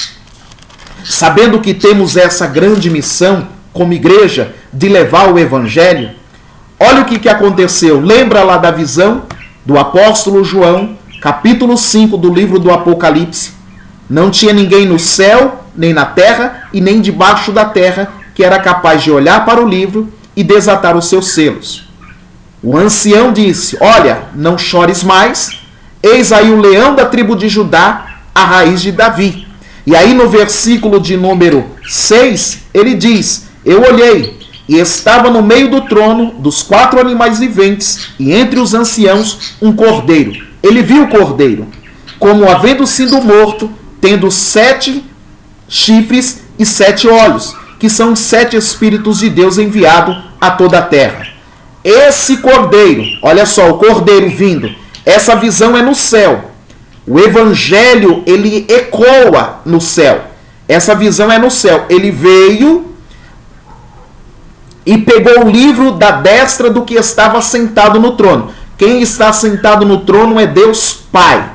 sabendo que temos essa grande missão como igreja de levar o Evangelho, olha o que aconteceu. Lembra lá da visão do apóstolo João, capítulo 5 do livro do Apocalipse? Não tinha ninguém no céu, nem na terra e nem debaixo da terra que era capaz de olhar para o livro e desatar os seus selos. O ancião disse: olha, não chores mais, eis aí o leão da tribo de Judá, a raiz de Davi. E aí no versículo de número 6, ele diz: eu olhei, e estava no meio do trono dos 4 animais viventes, e entre os anciãos um cordeiro. Ele viu o cordeiro, como havendo sido morto, tendo 7 chifres e 7 olhos, que são os 7 Espíritos de Deus enviado a toda a terra. Esse cordeiro, olha só, o cordeiro vindo, essa visão é no céu. O Evangelho, ele ecoa no céu. Essa visão é no céu. Ele veio e pegou o livro da destra do que estava sentado no trono. Quem está sentado no trono é Deus Pai.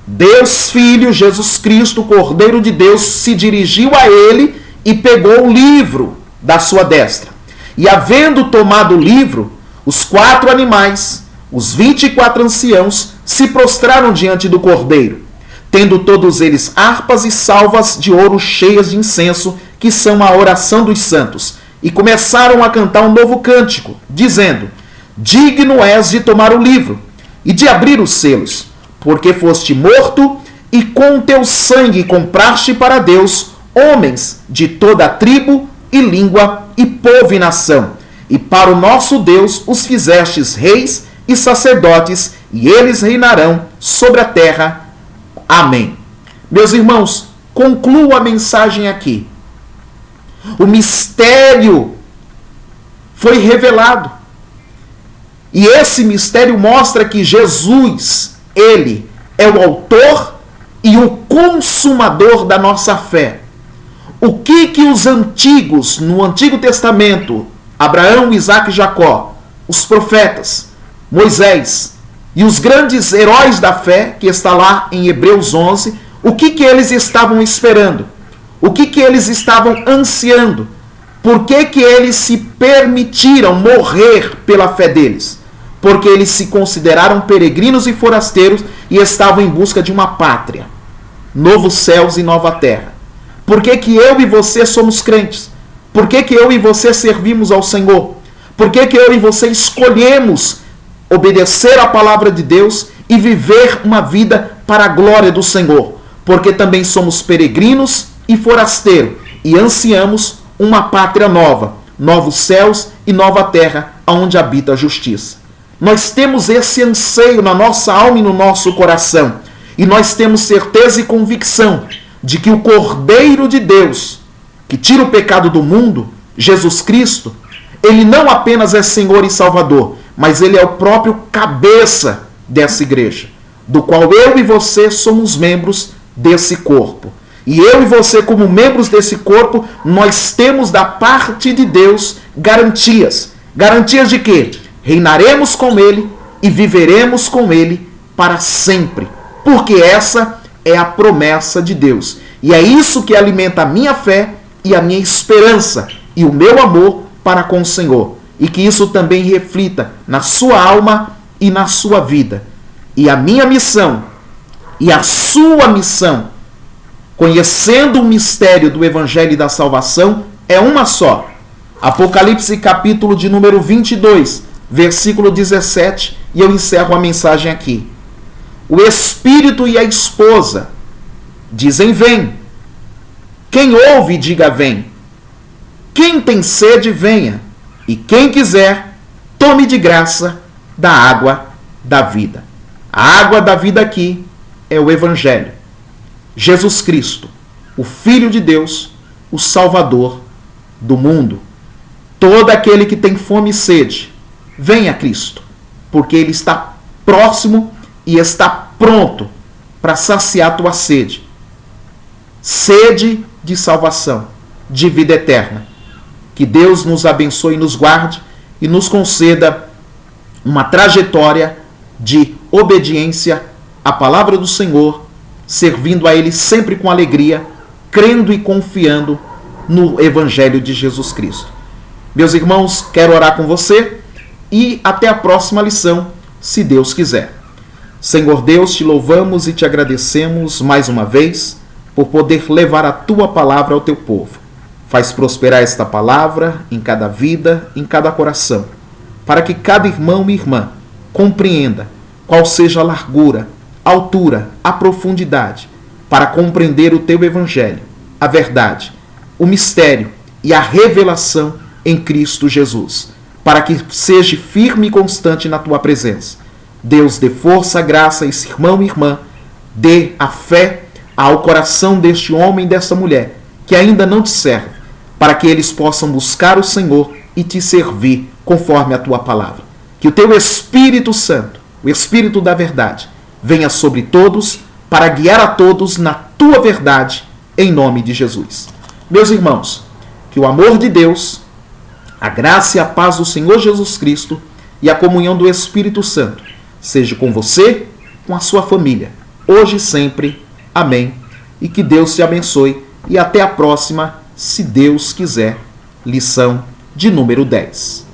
Deus Filho, Jesus Cristo, Cordeiro de Deus, se dirigiu a ele e pegou o livro da sua destra. E havendo tomado o livro, os 4 animais, os 24 anciãos, se prostraram diante do Cordeiro, tendo todos eles harpas e salvas de ouro cheias de incenso, que são a oração dos santos, e começaram a cantar um novo cântico, dizendo: digno és de tomar o livro e de abrir os selos, porque foste morto e com teu sangue compraste para Deus homens de toda a tribo e língua e povo e nação, e para o nosso Deus os fizestes reis e sacerdotes, e eles reinarão sobre a terra. Amém. Meus irmãos, concluo a mensagem aqui. O mistério foi revelado. E esse mistério mostra que Jesus, ele é o autor e o consumador da nossa fé. O que os antigos, no Antigo Testamento, Abraão, Isaque e Jacó, os profetas, Moisés e os grandes heróis da fé, que está lá em Hebreus 11, o que eles estavam esperando? O que eles estavam ansiando? Por que eles se permitiram morrer pela fé deles? Porque eles se consideraram peregrinos e forasteiros e estavam em busca de uma pátria, novos céus e nova terra. Por que eu e você somos crentes? Por que eu e você servimos ao Senhor? Por que eu e você escolhemos obedecer à palavra de Deus e viver uma vida para a glória do Senhor? porque também somos peregrinos e forasteiros, e ansiamos uma pátria nova, novos céus e nova terra, onde habita a justiça. Nós temos esse anseio na nossa alma e no nosso coração, e nós temos certeza e convicção de que o Cordeiro de Deus, que tira o pecado do mundo, Jesus Cristo, ele não apenas é Senhor e Salvador, mas ele é o próprio cabeça dessa igreja, do qual eu e você somos membros desse corpo. E eu e você, como membros desse corpo, nós temos da parte de Deus garantias. Garantias de que reinaremos com ele e viveremos com ele para sempre. Porque essa é a promessa de Deus. E é isso que alimenta a minha fé e a minha esperança e o meu amor para com o Senhor. E que isso também reflita na sua alma e na sua vida. E a minha missão e a sua missão, conhecendo o mistério do Evangelho e da salvação, é uma só. Apocalipse capítulo de número 22, versículo 17, e eu encerro a mensagem aqui. O Espírito e a esposa dizem: vem. Quem ouve, diga: vem. Quem tem sede, venha. E quem quiser, tome de graça da água da vida. A água da vida aqui é o Evangelho. Jesus Cristo, o Filho de Deus, o Salvador do mundo. Todo aquele que tem fome e sede, venha a Cristo, porque Ele está próximo e está pronto para saciar a tua sede. Sede de salvação, de vida eterna. Que Deus nos abençoe e nos guarde e nos conceda uma trajetória de obediência à palavra do Senhor, servindo a Ele sempre com alegria, crendo e confiando no Evangelho de Jesus Cristo. Meus irmãos, quero orar com você e até a próxima lição, se Deus quiser. Senhor Deus, te louvamos e te agradecemos mais uma vez por poder levar a tua palavra ao teu povo. Faz prosperar esta palavra em cada vida, em cada coração, para que cada irmão e irmã compreenda qual seja a largura, a altura, a profundidade, para compreender o teu Evangelho, a verdade, o mistério e a revelação em Cristo Jesus, para que seja firme e constante na tua presença. Deus, dê força, graça a esse irmão e irmã, dê a fé ao coração deste homem e desta mulher, que ainda não te serve, para que eles possam buscar o Senhor e te servir conforme a tua palavra. Que o teu Espírito Santo, o Espírito da verdade, venha sobre todos para guiar a todos na tua verdade, em nome de Jesus. Meus irmãos, que o amor de Deus, a graça e a paz do Senhor Jesus Cristo e a comunhão do Espírito Santo seja com você, com a sua família, hoje e sempre. Amém. E que Deus te abençoe e até a próxima, se Deus quiser, lição de número 10.